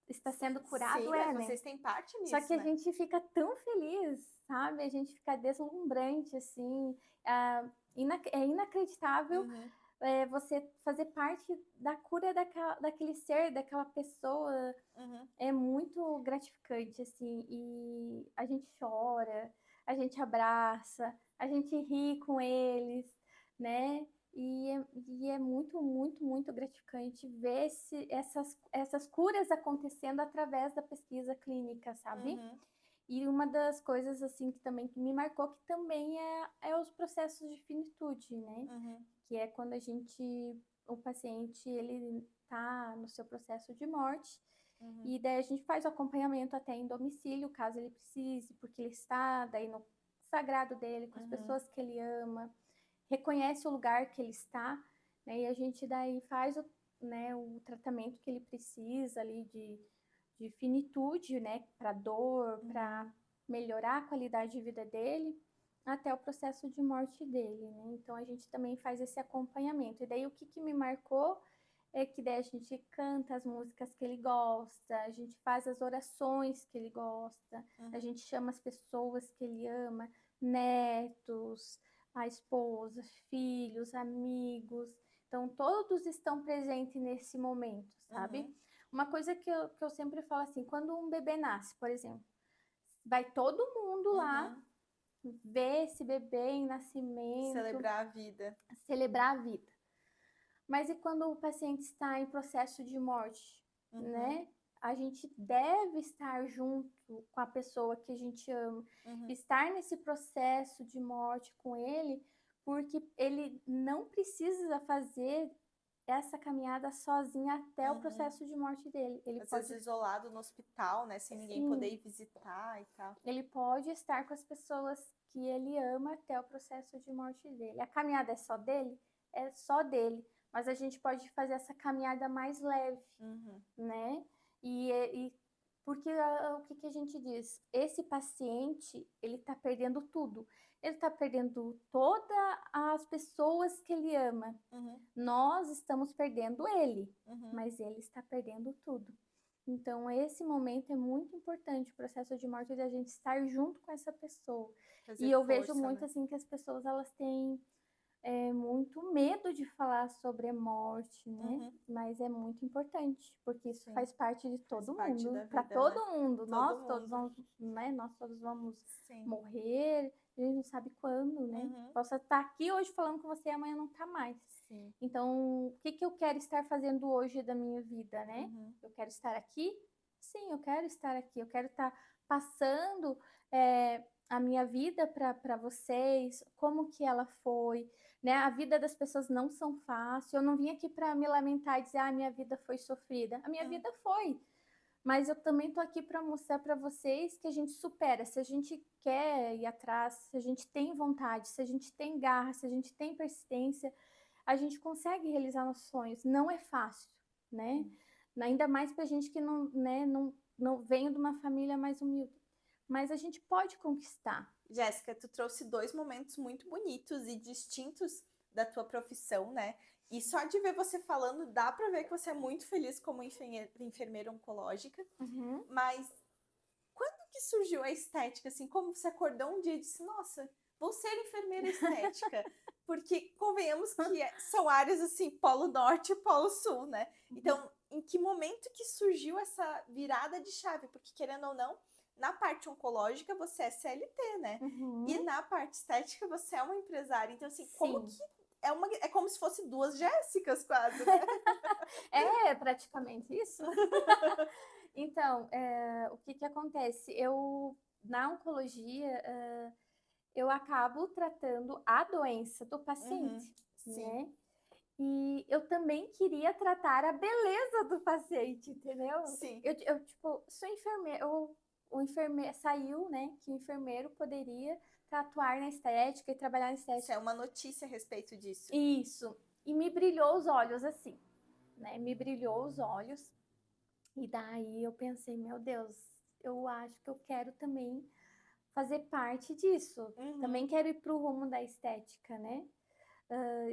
está sendo curado, Sim, mas né? vocês têm parte Só que nisso, a né? gente fica tão feliz, sabe? A gente fica deslumbrante, assim. É inacreditável Uhum. você fazer parte da cura daquele ser, daquela pessoa. Uhum. É muito gratificante, assim. E a gente chora, a gente abraça, a gente ri com eles, né? E é muito, muito, muito gratificante ver essas curas acontecendo através da pesquisa clínica, sabe? Uhum. E uma das coisas assim que também que me marcou que também é os processos de finitude, né? Uhum. Que é quando o paciente ele tá no seu processo de morte Uhum. e daí a gente faz o acompanhamento até em domicílio, caso ele precise, porque ele está daí no sagrado dele, com as Uhum. pessoas que ele ama, reconhece o lugar que ele está, né? E a gente daí faz né, o tratamento que ele precisa ali de finitude, né, para dor, para Uhum. melhorar a qualidade de vida dele, até o processo de morte dele, né? Então a gente também faz esse acompanhamento. E daí o que me marcou é que daí a gente canta as músicas que ele gosta, a gente faz as orações que ele gosta, a Uhum. gente chama as pessoas que ele ama, netos, a esposa, filhos, amigos. Então todos estão presentes nesse momento, sabe? Uhum. Uma coisa que eu sempre falo assim, quando um bebê nasce, por exemplo, vai todo mundo lá Uhum. ver esse bebê em nascimento, Celebrar a vida. celebrar a vida. Mas e quando o paciente está em processo de morte, Uhum. né? A gente deve estar junto com a pessoa que a gente ama, Uhum. estar nesse processo de morte com ele, porque ele não precisa fazer essa caminhada sozinha até o Uhum. processo de morte dele. Ele Às vezes pode, isolado no hospital, né? Sem ninguém poder sim, ir visitar e tal. ele pode estar com as pessoas que ele ama até o processo de morte dele. A caminhada é só dele? É só dele. Mas a gente pode fazer essa caminhada mais leve, Uhum. né? E porque o que a gente diz? Esse paciente, ele tá perdendo tudo. Ele tá perdendo todas as pessoas que ele ama. Uhum. Nós estamos perdendo ele, Uhum. mas ele está perdendo tudo. Então, esse momento é muito importante, o processo de morte, de a gente estar junto com essa pessoa. E Fazer eu vejo força, muito né? assim que as pessoas elas têm muito medo de falar sobre a morte, né? Uhum. Mas é muito importante, porque isso Sim. faz parte de Faz todo parte mundo, da para vida, né? todo mundo. Todo Nós todos mundo. vamos, né? Nós todos vamos Sim. morrer, a gente não sabe quando, né? Uhum. Posso estar aqui hoje falando com você e amanhã não tá mais. Sim. Então, o que eu quero estar fazendo hoje da minha vida, né? Uhum. Eu quero estar aqui, sim, eu quero estar aqui, eu quero estar passando a minha vida para vocês, como que ela foi, né? A vida das pessoas não são fácil. Eu não vim aqui para me lamentar e dizer, ah, minha vida foi sofrida. A minha vida foi, mas eu também estou aqui para mostrar para vocês que a gente supera. Se a gente quer ir atrás, se a gente tem vontade, se a gente tem garra, se a gente tem persistência, a gente consegue realizar nossos sonhos. Não é fácil, né? Ainda mais para a gente que não, né, não vem de uma família mais humilde. Mas a gente pode conquistar. Jéssica, tu trouxe 2 momentos muito bonitos e distintos da tua profissão, né? E só de ver você falando, dá pra ver que você é muito feliz como enfermeira oncológica. Mas quando que surgiu a estética, assim? Como você acordou um dia e disse, nossa, vou ser enfermeira estética? Porque convenhamos que são áreas, assim, polo norte e polo sul, né? Então, em que momento que surgiu essa virada de chave? Porque, querendo ou não, na parte oncológica você é CLT, né? E na parte estética você é uma empresária. Então, assim, como que é como se fosse 2 Jéssicas quase, né? É praticamente isso. Então, o que acontece? Na oncologia, eu acabo tratando a doença do paciente, né? E eu também queria tratar a beleza do paciente, entendeu? Sim. Eu tipo, sou enfermeira, o enfermeiro saiu, né, que o enfermeiro poderia atuar na estética e trabalhar na estética. Isso é uma notícia a respeito disso. Isso. E me brilhou os olhos assim, né? Me brilhou os olhos. E daí eu pensei, meu Deus, eu acho que eu quero também fazer parte disso. Também quero ir para o rumo da estética, né?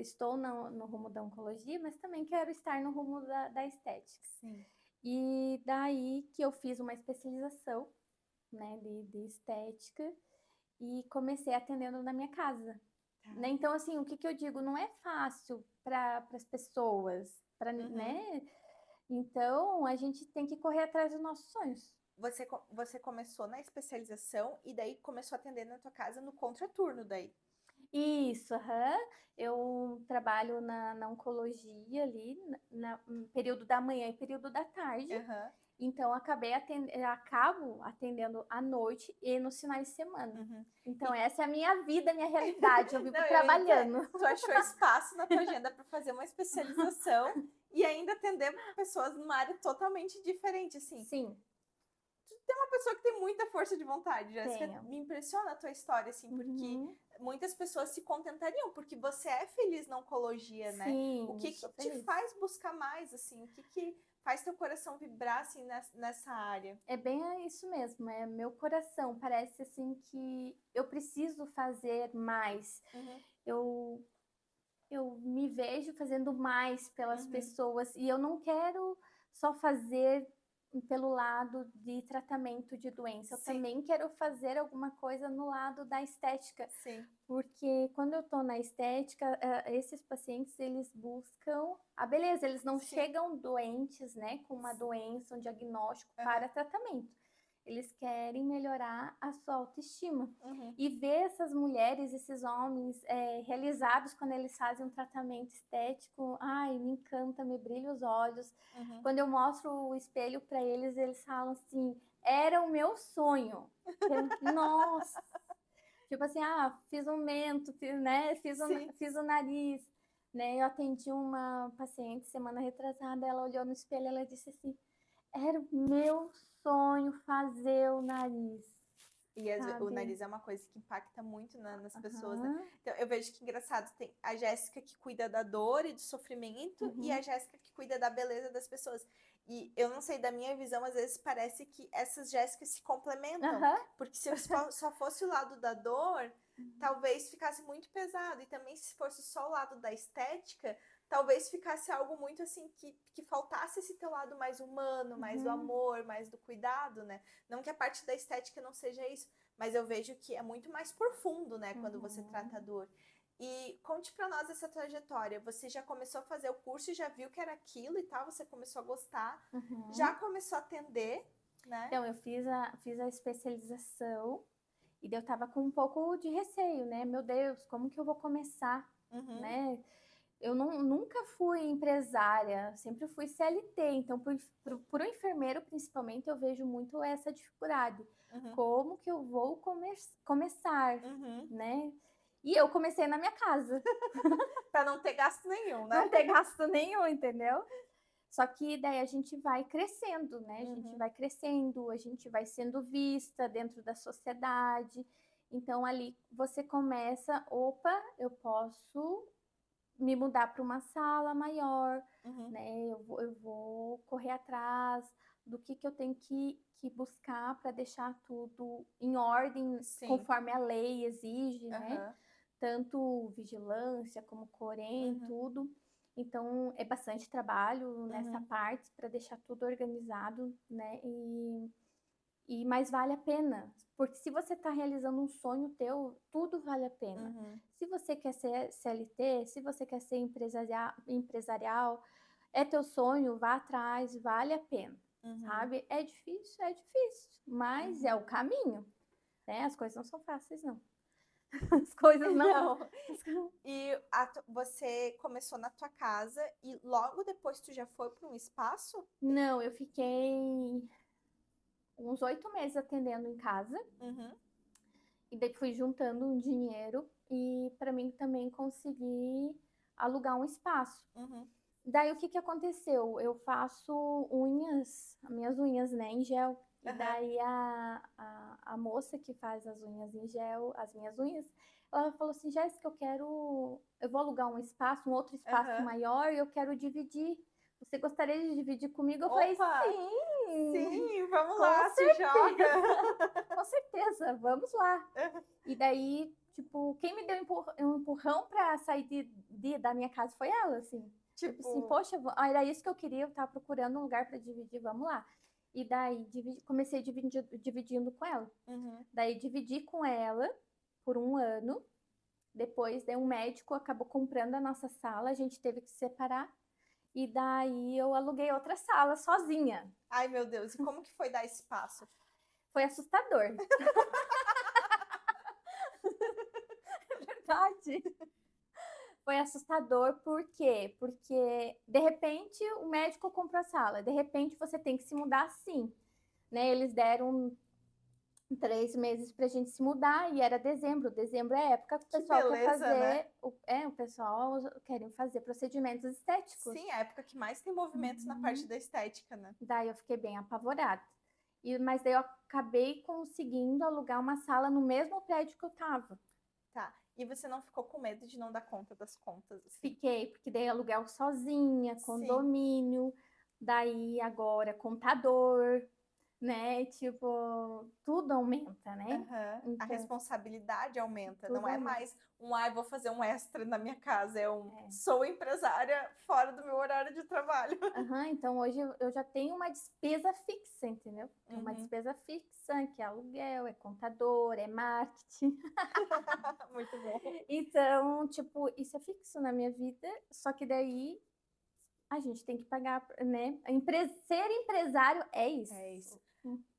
Estou no rumo da oncologia, mas também quero estar no rumo da estética. Sim. E daí que eu fiz uma especialização, né, de estética e comecei atendendo na minha casa. Né? Então, assim, o que eu digo? Não é fácil para as pessoas, né? Então, a gente tem que correr atrás dos nossos sonhos. Você começou na especialização e daí começou a atender na tua casa no contraturno daí? Isso, eu trabalho na oncologia ali, no período da manhã e período da tarde. Então, acabo atendendo à noite e nos finais de semana. Então, essa é a minha vida, a minha realidade. Eu vivo trabalhando. Tu achou espaço na tua agenda para fazer uma especialização e ainda atender pessoas numa área totalmente diferente, assim. Sim. Tu é uma pessoa que tem muita força de vontade, Jéssica. Me impressiona a tua história, assim, porque muitas pessoas se contentariam, porque você é feliz na oncologia, né? Sim, o que te faz buscar mais, assim? O que faz teu coração vibrar, assim, nessa área? É bem isso mesmo, é meu coração. Parece, assim, que eu preciso fazer mais. Eu me vejo fazendo mais pelas pessoas e eu não quero só fazer pelo lado de tratamento de doença. Eu também quero fazer alguma coisa no lado da estética. Porque quando eu tô na estética, esses pacientes, eles buscam a beleza. Eles não chegam doentes, né, com uma doença, um diagnóstico para tratamento. Eles querem melhorar a sua autoestima. E ver essas mulheres, esses homens realizados quando eles fazem um tratamento estético, ai, me encanta, me brilha os olhos. Quando eu mostro o espelho para eles, eles falam assim, era o meu sonho. Nossa! Tipo assim, fiz um mento, fiz o nariz. Né? Eu atendi uma paciente semana retrasada, ela olhou no espelho e ela disse assim, era o meu sonho fazer o nariz. E o nariz é uma coisa que impacta muito nas pessoas, né? Então, eu vejo que engraçado, tem a Jéssica que cuida da dor e do sofrimento e a Jéssica que cuida da beleza das pessoas. E eu não sei, da minha visão, às vezes parece que essas Jéssicas se complementam. Porque se só fosse o lado da dor, talvez ficasse muito pesado. E também se fosse só o lado da estética, talvez ficasse algo muito assim, que faltasse esse teu lado mais humano, mais do amor, mais do cuidado, né? Não que a parte da estética não seja isso, mas eu vejo que é muito mais profundo, né? Quando você trata a dor. E conte pra nós essa trajetória. Você já começou a fazer o curso e já viu que era aquilo e tal? Você começou a gostar? Já começou a atender, né? Então, eu fiz a especialização e eu tava com um pouco de receio, né? Meu Deus, como que eu vou começar, né? Eu nunca fui empresária, sempre fui CLT. Então, por um enfermeiro, principalmente, eu vejo muito essa dificuldade. Uhum. Como que eu vou começar, Uhum. né? E eu comecei na minha casa. Para não ter gasto nenhum, né? Não ter gasto nenhum, entendeu? Só que daí a gente vai crescendo, né? A gente Uhum. vai crescendo, a gente vai sendo vista dentro da sociedade. Então ali você começa, opa, eu posso me mudar para uma sala maior, Uhum. né? Eu vou correr atrás do que eu tenho que buscar para deixar tudo em ordem, Sim. conforme a lei exige, né? Uhum. Tanto vigilância como Corém, Uhum. tudo. Então, é bastante trabalho nessa Uhum. parte para deixar tudo organizado, né? Mas vale a pena, porque se você está realizando um sonho teu, tudo vale a pena. Uhum. Se você quer ser CLT, se você quer ser empresarial, é teu sonho, vá atrás, vale a pena, Uhum. sabe? É difícil, mas é o caminho, né? As coisas não são fáceis, não. As coisas não. E você começou na tua casa e logo depois tu já foi para um espaço? Não, eu fiquei uns 8 meses atendendo em casa. Uhum. E daí fui juntando um dinheiro e para mim também conseguir alugar um espaço. Uhum. Daí o que aconteceu? Eu faço minhas unhas, né, em gel. E daí a moça que faz as unhas em gel, as minhas unhas, ela falou assim, Jéssica, eu vou alugar um espaço, um outro espaço maior, e eu quero dividir. Você gostaria de dividir comigo? Eu falei, sim! Sim, vamos Com lá, se joga! Com certeza, vamos lá. E daí, tipo, quem me deu um empurrão pra sair da minha casa foi ela, assim. Tipo assim, poxa, era isso que eu queria, eu tava procurando um lugar pra dividir, vamos lá. E daí, comecei dividindo com ela. Uhum. Daí, dividi com ela por um ano. Depois, daí um médico acabou comprando a nossa sala, a gente teve que se separar. E daí, eu aluguei outra sala sozinha. Ai, meu Deus, e como que foi dar espaço? Foi assustador. É verdade. Foi assustador, por quê? Porque, de repente, o médico comprou a sala, de repente você tem que se mudar assim, né? Eles deram 3 meses pra gente se mudar e era dezembro. Dezembro é a época que o pessoal quer fazer, né? o pessoal querem fazer procedimentos estéticos. Sim, é a época que mais tem movimentos na parte da estética, né? Daí eu fiquei bem apavorada. Mas daí eu acabei conseguindo alugar uma sala no mesmo prédio que eu tava. Tá. E você não ficou com medo de não dar conta das contas? Assim? Fiquei, porque daí aluguel sozinha, condomínio, daí agora contador, né? Tipo, tudo aumenta, né? Uhum. A Então, responsabilidade aumenta. Não tudo é aumenta. mais vou fazer um extra na minha casa. Sou empresária fora do meu horário de trabalho. Uhum, então hoje eu já tenho uma despesa fixa, entendeu? Tem uma despesa fixa, que é aluguel, é contador, é marketing. Muito bom. Então, tipo, isso é fixo na minha vida, só que daí a gente tem que pagar, né? Ser empresário é isso. É isso.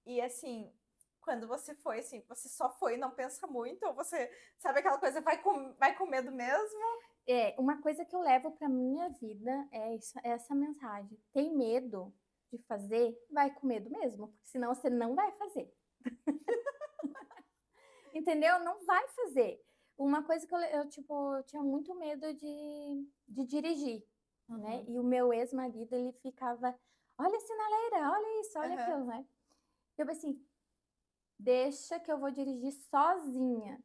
E assim, quando você foi, assim, você só foi e não pensa muito? Ou você, sabe aquela coisa, vai com medo mesmo? Uma coisa que eu levo para minha vida é essa mensagem. Tem medo de fazer? Vai com medo mesmo, porque senão você não vai fazer. Entendeu? Não vai fazer. Uma coisa que eu tinha muito medo de dirigir, né? E o meu ex-marido, ele ficava, olha a sinaleira, olha isso, olha aquilo, né? Eu pensei assim, deixa que eu vou dirigir sozinha.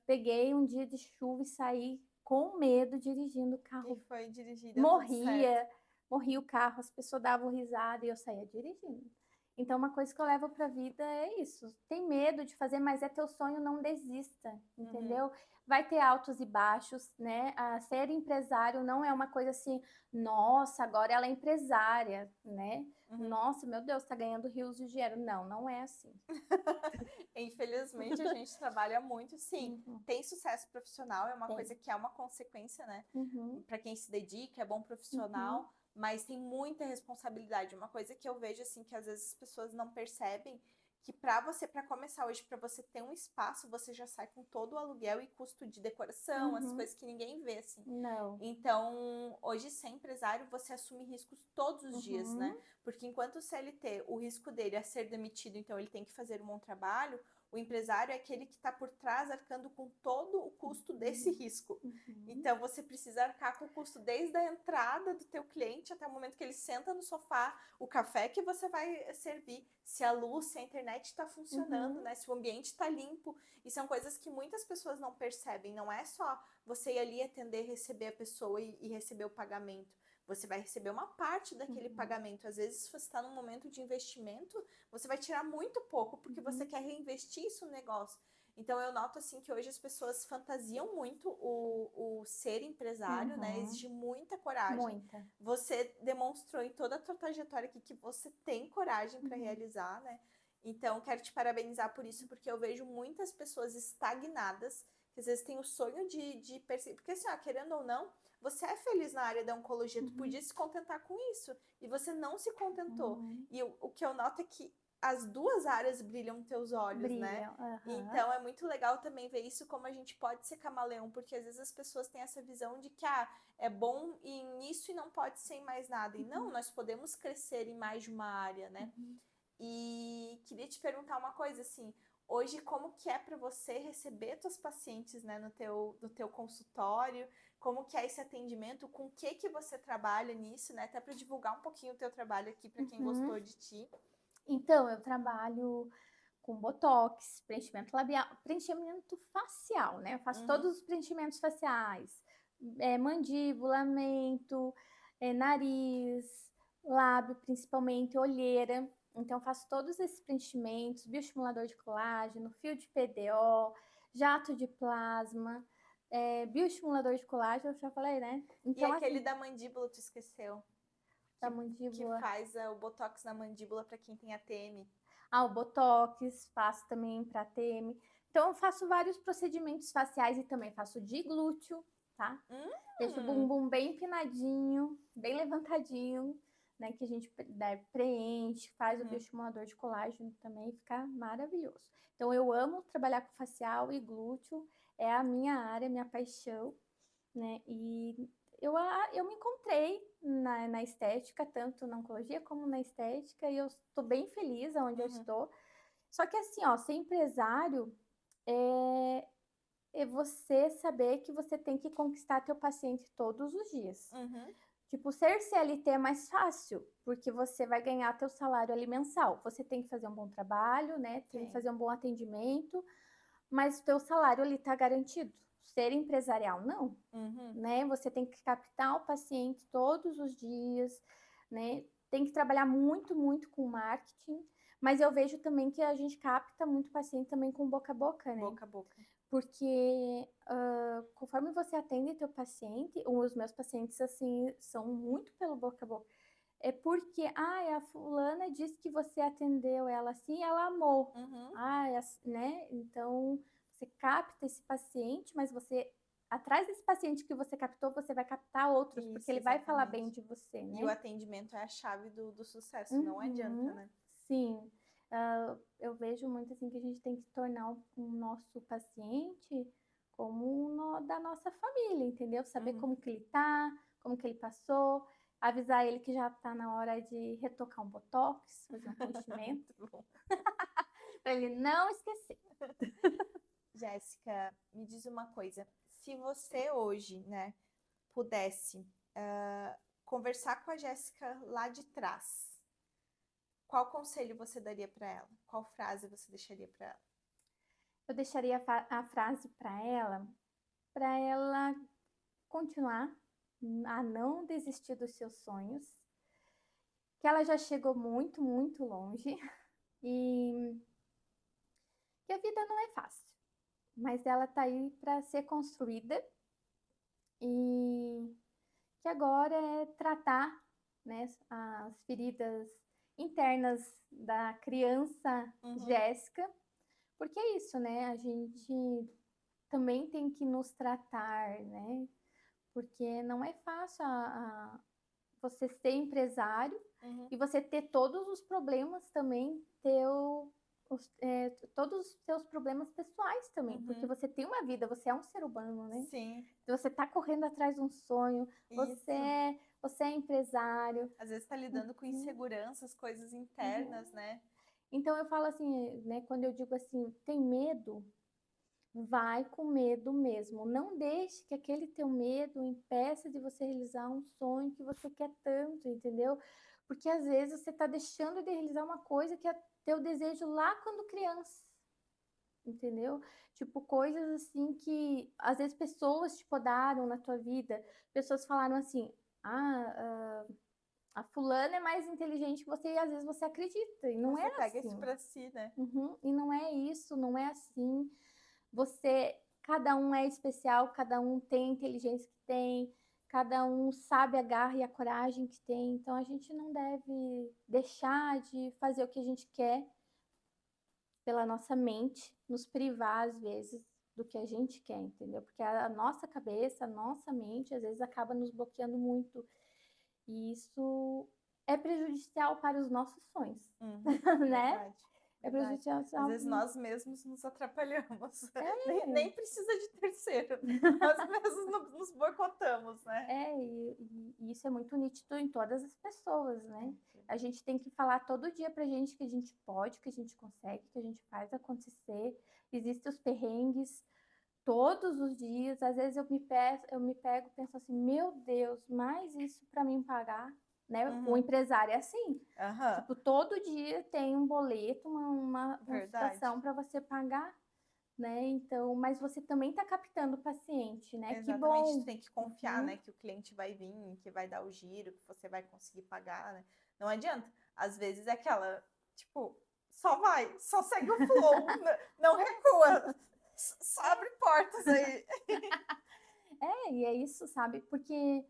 Peguei um dia de chuva e saí com medo dirigindo o carro. E foi dirigir, Morria o carro, as pessoas davam risada e eu saía dirigindo. Então, uma coisa que eu levo para a vida é isso. Tem medo de fazer, mas é teu sonho, não desista, entendeu? Vai ter altos e baixos, né? Ser empresário não é uma coisa assim, nossa, agora ela é empresária, né? Nossa, meu Deus, tá ganhando rios de dinheiro. Não, não é assim. Infelizmente, a gente trabalha muito, sim. Tem sucesso profissional, é uma coisa que é uma consequência, né? Para quem se dedica, é bom profissional. Mas tem muita responsabilidade. Uma coisa que eu vejo, assim, que às vezes as pessoas não percebem, que para começar hoje, para você ter um espaço, você já sai com todo o aluguel e custo de decoração, as coisas que ninguém vê, assim. Não. Então, hoje, ser empresário, você assume riscos todos os dias, né? Porque enquanto o CLT, o risco dele é ser demitido, então ele tem que fazer um bom trabalho, o empresário é aquele que está por trás arcando com todo o custo desse risco. Então, você precisa arcar com o custo desde a entrada do teu cliente até o momento que ele senta no sofá, o café que você vai servir, se a luz, se a internet está funcionando, né? Se o ambiente está limpo. E são coisas que muitas pessoas não percebem. Não é só você ir ali atender, receber a pessoa e receber o pagamento. Você vai receber uma parte daquele pagamento. Às vezes, se você está num momento de investimento, você vai tirar muito pouco, porque você quer reinvestir isso no negócio. Então, eu noto, assim, que hoje as pessoas fantasiam muito o ser empresário, né? Exige muita coragem. Muita. Você demonstrou em toda a tua trajetória aqui que você tem coragem para realizar, né? Então, quero te parabenizar por isso, porque eu vejo muitas pessoas estagnadas, que às vezes têm o sonho de perseguir. Porque, assim, ó, querendo ou não, você é feliz na área da oncologia, tu podia se contentar com isso, e você não se contentou. E o que eu noto é que as duas áreas brilham nos teus olhos, né? Então, é muito legal também ver isso, como a gente pode ser camaleão, porque às vezes as pessoas têm essa visão de que, é bom ir nisso e não pode ser em mais nada. E não, nós podemos crescer em mais de uma área, né? E queria te perguntar uma coisa, assim, hoje como que é para você receber teus pacientes, né, no teu consultório? Como que é esse atendimento? Com o que você trabalha nisso, né? Até para divulgar um pouquinho o teu trabalho aqui para quem gostou de ti. Então, eu trabalho com botox, preenchimento labial, preenchimento facial, né? Eu faço todos os preenchimentos faciais, mandíbula, mento, nariz, lábio, principalmente, olheira. Então, eu faço todos esses preenchimentos, bioestimulador de colágeno, fio de PDO, jato de plasma, bioestimulador de colágeno, eu já falei, né? Então, e aquele assim, da mandíbula, tu esqueceu? da Que mandíbula. faz o botox na mandíbula para quem tem ATM. O botox, faço também para TM. Então, eu faço vários procedimentos faciais e também faço de glúteo, tá? Deixo o bumbum bem empinadinho, bem levantadinho, né? Que a gente preenche, faz o bioestimulador de colágeno também, fica maravilhoso. Então, eu amo trabalhar com facial e glúteo, é a minha área, minha paixão, né? E eu me encontrei na estética, tanto na oncologia como na estética, e eu estou bem feliz onde eu estou. Só que assim, ó, ser empresário é você saber que você tem que conquistar teu paciente todos os dias. Tipo, ser CLT é mais fácil, porque você vai ganhar teu salário ali mensal. Você tem que fazer um bom trabalho, né? Tem que fazer um bom atendimento, mas o teu salário ali tá garantido. Ser empresarial, não. Né? Você tem que captar o paciente todos os dias, né? Tem que trabalhar muito, muito com marketing, mas eu vejo também que a gente capta muito paciente também com boca a boca, né? Boca a boca. Porque conforme você atende teu paciente, os meus pacientes, assim, são muito pelo boca a boca. É porque, a fulana disse que você atendeu ela assim, ela amou. Né? Então, você capta esse paciente, mas você, atrás desse paciente que você captou, você vai captar outros, Isso, porque ele vai falar bem de você, né? E o atendimento é a chave do sucesso, não adianta, né? Sim. Eu vejo muito assim que a gente tem que tornar o nosso paciente como da nossa família, entendeu? Saber como que ele tá, como que ele passou, avisar ele que já tá na hora de retocar um botox, fazer um preenchimento, para ele não esquecer. Jéssica, me diz uma coisa, se você hoje, né, pudesse conversar com a Jéssica lá de trás, qual conselho você daria para ela? Qual frase você deixaria para ela? Eu deixaria a frase para ela continuar a não desistir dos seus sonhos, que ela já chegou muito, muito longe e que a vida não é fácil, mas ela tá aí para ser construída e que agora é tratar, né, as feridas internas da criança Jéssica, porque é isso, né? A gente também tem que nos tratar, né? Porque não é fácil você ser empresário e você ter todos os problemas também todos os seus problemas pessoais também, porque Uhum. você tem uma vida, você é um ser humano, né? Sim, Você tá correndo atrás de um sonho, você isso. você é empresário. Às vezes tá lidando com Uhum, inseguranças, coisas internas, uhum. né? Então eu falo assim, né, quando eu digo assim, tem medo, vai com medo mesmo. Não deixe que aquele teu medo impeça de você realizar um sonho que você quer tanto, entendeu? Porque às vezes você está deixando de realizar uma coisa que é teu desejo lá quando criança, entendeu? Tipo, coisas assim que às vezes pessoas te podaram na tua vida, pessoas falaram assim, a fulana é mais inteligente que você e às vezes você acredita, e não é Você pega isso assim. pra si, né? Uhum, e não é isso, não é assim. Cada um é especial, cada um tem a inteligência que tem, cada um sabe a garra e a coragem que tem. Então a gente não deve deixar de fazer o que a gente quer pela nossa mente, nos privar às vezes do que a gente quer, entendeu? Porque a nossa cabeça, a nossa mente, às vezes acaba nos bloqueando muito. E isso é prejudicial para os nossos sonhos, Uhum, né? verdade, É verdade. prejudicial. Às vezes nós mesmos nos atrapalhamos. Nem É, precisa de terceiro. Nós mesmos nos boicotamos, né? e isso é muito nítido em todas as pessoas, É né? A verdade. gente tem que falar todo dia pra gente que a gente pode, que a gente consegue, que a gente faz acontecer. Existem os perrengues todos os dias. Às vezes eu me pego e penso assim, meu Deus, mais isso para mim pagar, né? O Uhum. empresário é assim. Aham, Tipo, todo dia tem um boleto, uma verdade. situação para você pagar, né? Então, mas você também está captando o paciente, né? Que Exatamente, tu bom. tem que confiar, Uhum. né, que o cliente vai vir, que vai dar o giro, que você vai conseguir pagar, né? Não adianta. Às vezes é aquela, tipo, só vai, só segue o flow, não recua, só abre portas aí. E é isso, sabe? Porque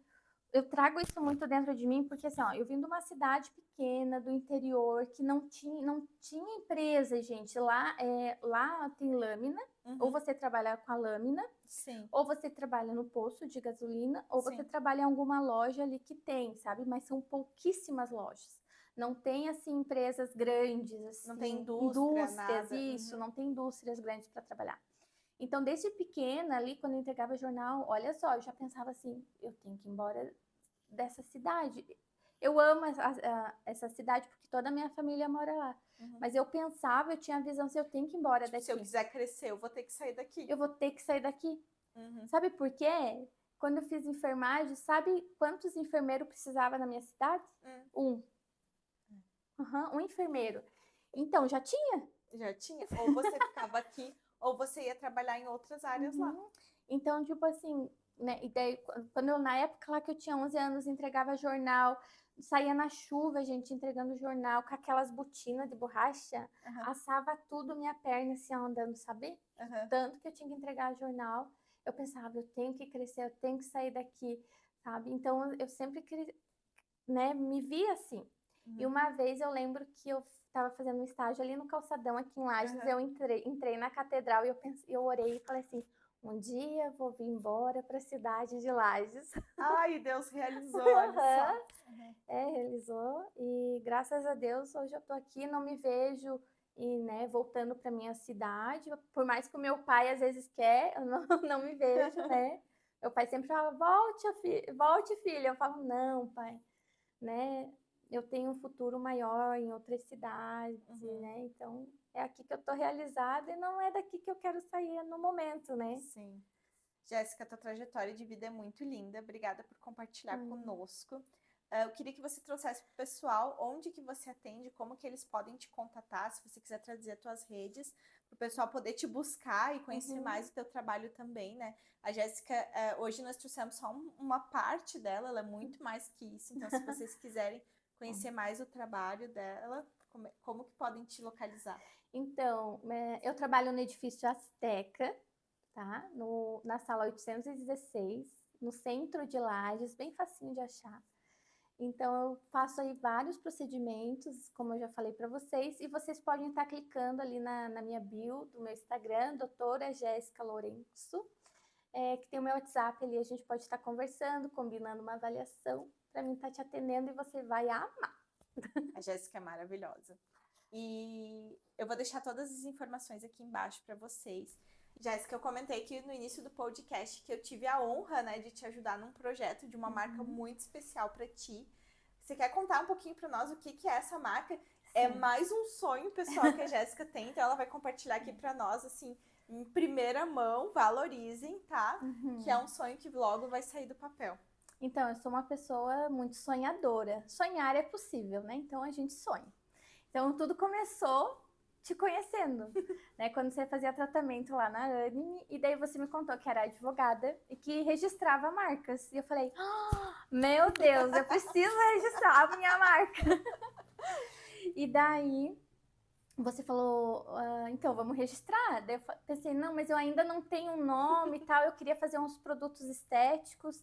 eu trago isso muito dentro de mim, porque assim, ó, eu vim de uma cidade pequena, do interior, que não tinha empresa, gente. Lá tem lâmina, ou Uhum, você trabalha com a lâmina, sim, ou você trabalha no posto de gasolina, ou você sim. trabalha em alguma loja ali que tem, sabe? Mas são pouquíssimas lojas. Não tem, assim, empresas grandes, Não tem assim, indústria, indústrias, nada. isso, Uhum. não tem indústrias grandes para trabalhar. Então, desde pequena, ali, quando eu entregava jornal, olha só, eu já pensava assim: eu tenho que ir embora dessa cidade. Eu amo essa cidade porque toda a minha família mora lá. Uhum. Mas eu pensava, eu tinha a visão se eu tenho que ir embora Tipo, se eu daqui. quiser crescer, eu vou ter que sair daqui. Eu vou ter que sair daqui. Uhum. Sabe por quê? Quando eu fiz enfermagem, sabe quantos enfermeiros precisava na minha cidade? Hum. Um. Um enfermeiro. Então, já tinha. Já tinha? Ou você ficava aqui, ou você ia trabalhar em outras áreas lá. Uhum. Então, tipo assim, né? E daí, na época lá que eu tinha 11 anos, entregava jornal, saía na chuva, gente, entregando jornal, com aquelas botinas de borracha, Uhum. assava tudo minha perna, assim, andando, sabe? Uhum. Tanto que eu tinha que entregar jornal. Eu pensava, eu tenho que crescer, eu tenho que sair daqui, sabe? Então, eu sempre, né, me via assim. E Uhum. uma vez eu lembro que eu estava fazendo um estágio ali no Calçadão, aqui em Lages, Uhum. eu entrei na catedral e eu orei e falei assim, um dia eu vou vir embora para a cidade de Lages. Ai, Deus realizou, olha só. Uhum. Realizou. E graças a Deus hoje eu tô aqui, não me vejo e, né, voltando para minha cidade. Por mais que o meu pai às vezes quer, eu não, não me vejo, né? Meu pai sempre fala, volte, filha. Eu falo, não, pai, né? Eu tenho um futuro maior em outras cidades, Uhum. né? Então é aqui que eu tô realizada e não é daqui que eu quero sair no momento, né? Sim. Jéssica, tua trajetória de vida é muito linda. Obrigada por compartilhar Hum. conosco. Eu queria que você trouxesse para o pessoal onde que você atende, como que eles podem te contatar, se você quiser trazer as tuas redes, para o pessoal poder te buscar e conhecer Uhum. mais o teu trabalho também, né? A Jéssica, hoje nós trouxemos só uma parte dela, ela é muito mais que isso. Então, se vocês quiserem conhecer mais o trabalho dela, como que podem te localizar? Então, eu trabalho no edifício Azteca, tá? Na sala 816, no centro de Lages, bem facinho de achar. Então, eu faço aí vários procedimentos, como eu já falei para vocês, e vocês podem estar clicando ali na minha bio do meu Instagram, doutora Jéssica Lourenço, que tem o meu WhatsApp ali, a gente pode estar conversando, combinando uma avaliação, para mim estar te atendendo e você vai amar. A Jéssica é maravilhosa. e eu vou deixar todas as informações aqui embaixo para vocês. Jéssica, eu comentei aqui no início do podcast que eu tive a honra, né, de te ajudar num projeto de uma marca muito especial para ti. Você quer contar um pouquinho para nós o que é essa marca? Sim. É mais um sonho pessoal que a Jéssica tem, então ela vai compartilhar aqui para nós, assim, em primeira mão. Valorizem, tá? Que é um sonho que logo vai sair do papel. Então, eu sou uma pessoa muito sonhadora. Sonhar é possível, né? Então, a gente sonha. Então, tudo começou te conhecendo, né? Quando você fazia tratamento lá na Anime, e daí você me contou que era advogada e que registrava marcas. E eu falei, meu Deus, eu preciso registrar a minha marca. E daí você falou, então vamos registrar. Daí eu pensei, não, mas eu ainda não tenho um nome e tal, eu queria fazer uns produtos estéticos.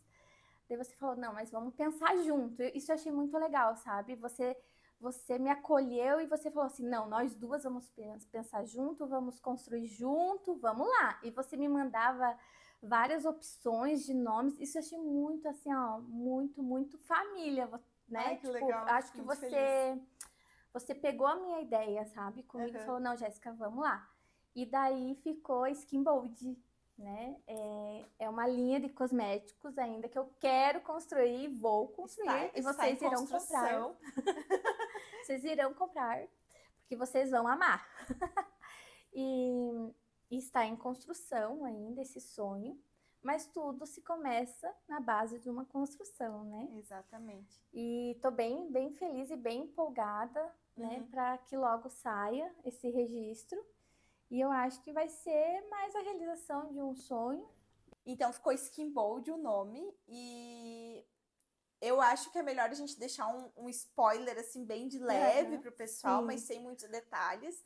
Daí você falou, não, mas vamos pensar junto. Isso eu achei muito legal, sabe? Você me acolheu e você falou assim, não, nós duas vamos pensar junto, vamos construir junto, vamos lá. E você me mandava várias opções de nomes. Isso eu achei muito, assim, ó, muito família, né? Ai, que legal. Acho que você pegou a minha ideia, sabe? Comigo e falou, não, Jéssica, vamos lá. E daí ficou Skin Bold, né? É uma linha de cosméticos ainda que eu quero construir, vou construir. E vocês irão comprar. Vocês irão comprar, porque vocês vão amar. E está em construção ainda esse sonho, mas tudo se começa na base de uma construção, né? Exatamente. E tô bem feliz e bem empolgada, né, para que logo saia esse registro. E eu acho que vai ser mais a realização de um sonho. Então ficou Skin Bold o nome, e eu acho que é melhor a gente deixar um spoiler, assim, bem de leve pro pessoal, sim, mas sem muitos detalhes.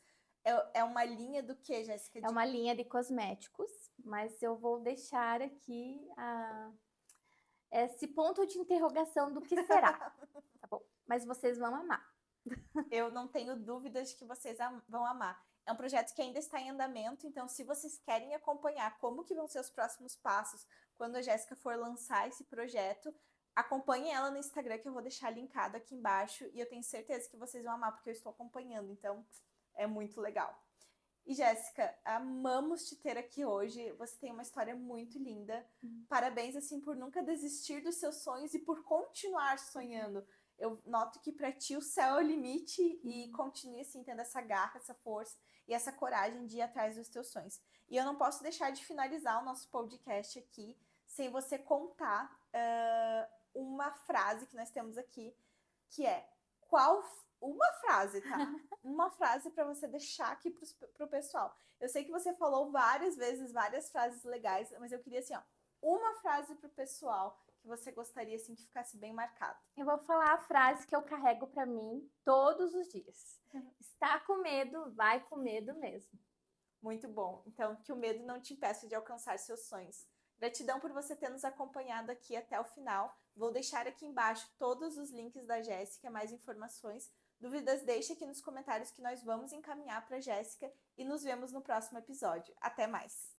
É uma linha do que, Jéssica? É uma linha de cosméticos, mas eu vou deixar aqui esse ponto de interrogação do que será, tá bom? Mas vocês vão amar. Eu não tenho dúvidas de que vocês vão amar. É um projeto que ainda está em andamento, então se vocês querem acompanhar como que vão ser os próximos passos quando a Jéssica for lançar esse projeto, acompanhem ela no Instagram, que eu vou deixar linkado aqui embaixo, e eu tenho certeza que vocês vão amar, porque eu estou acompanhando, então é muito legal. E Jéssica, amamos te ter aqui hoje, você tem uma história muito linda, parabéns, assim, por nunca desistir dos seus sonhos e por continuar sonhando. Eu noto que para ti o céu é o limite, e continue assim, tendo essa garra, essa força e essa coragem de ir atrás dos teus sonhos. E eu não posso deixar de finalizar o nosso podcast aqui sem você contar uma frase que nós temos aqui, que é uma frase, tá? Uma frase para você deixar aqui pro pessoal. Eu sei que você falou várias vezes várias frases legais, mas eu queria assim, ó, uma frase pro pessoal que você gostaria, assim, que ficasse bem marcado. Eu vou falar a frase que eu carrego para mim todos os dias. Está com medo, vai com medo mesmo. Muito bom. Então, que o medo não te impeça de alcançar seus sonhos. Gratidão por você ter nos acompanhado aqui até o final. Vou deixar aqui embaixo todos os links da Jéssica, mais informações. Dúvidas, deixe aqui nos comentários que nós vamos encaminhar para a Jéssica, e nos vemos no próximo episódio. Até mais!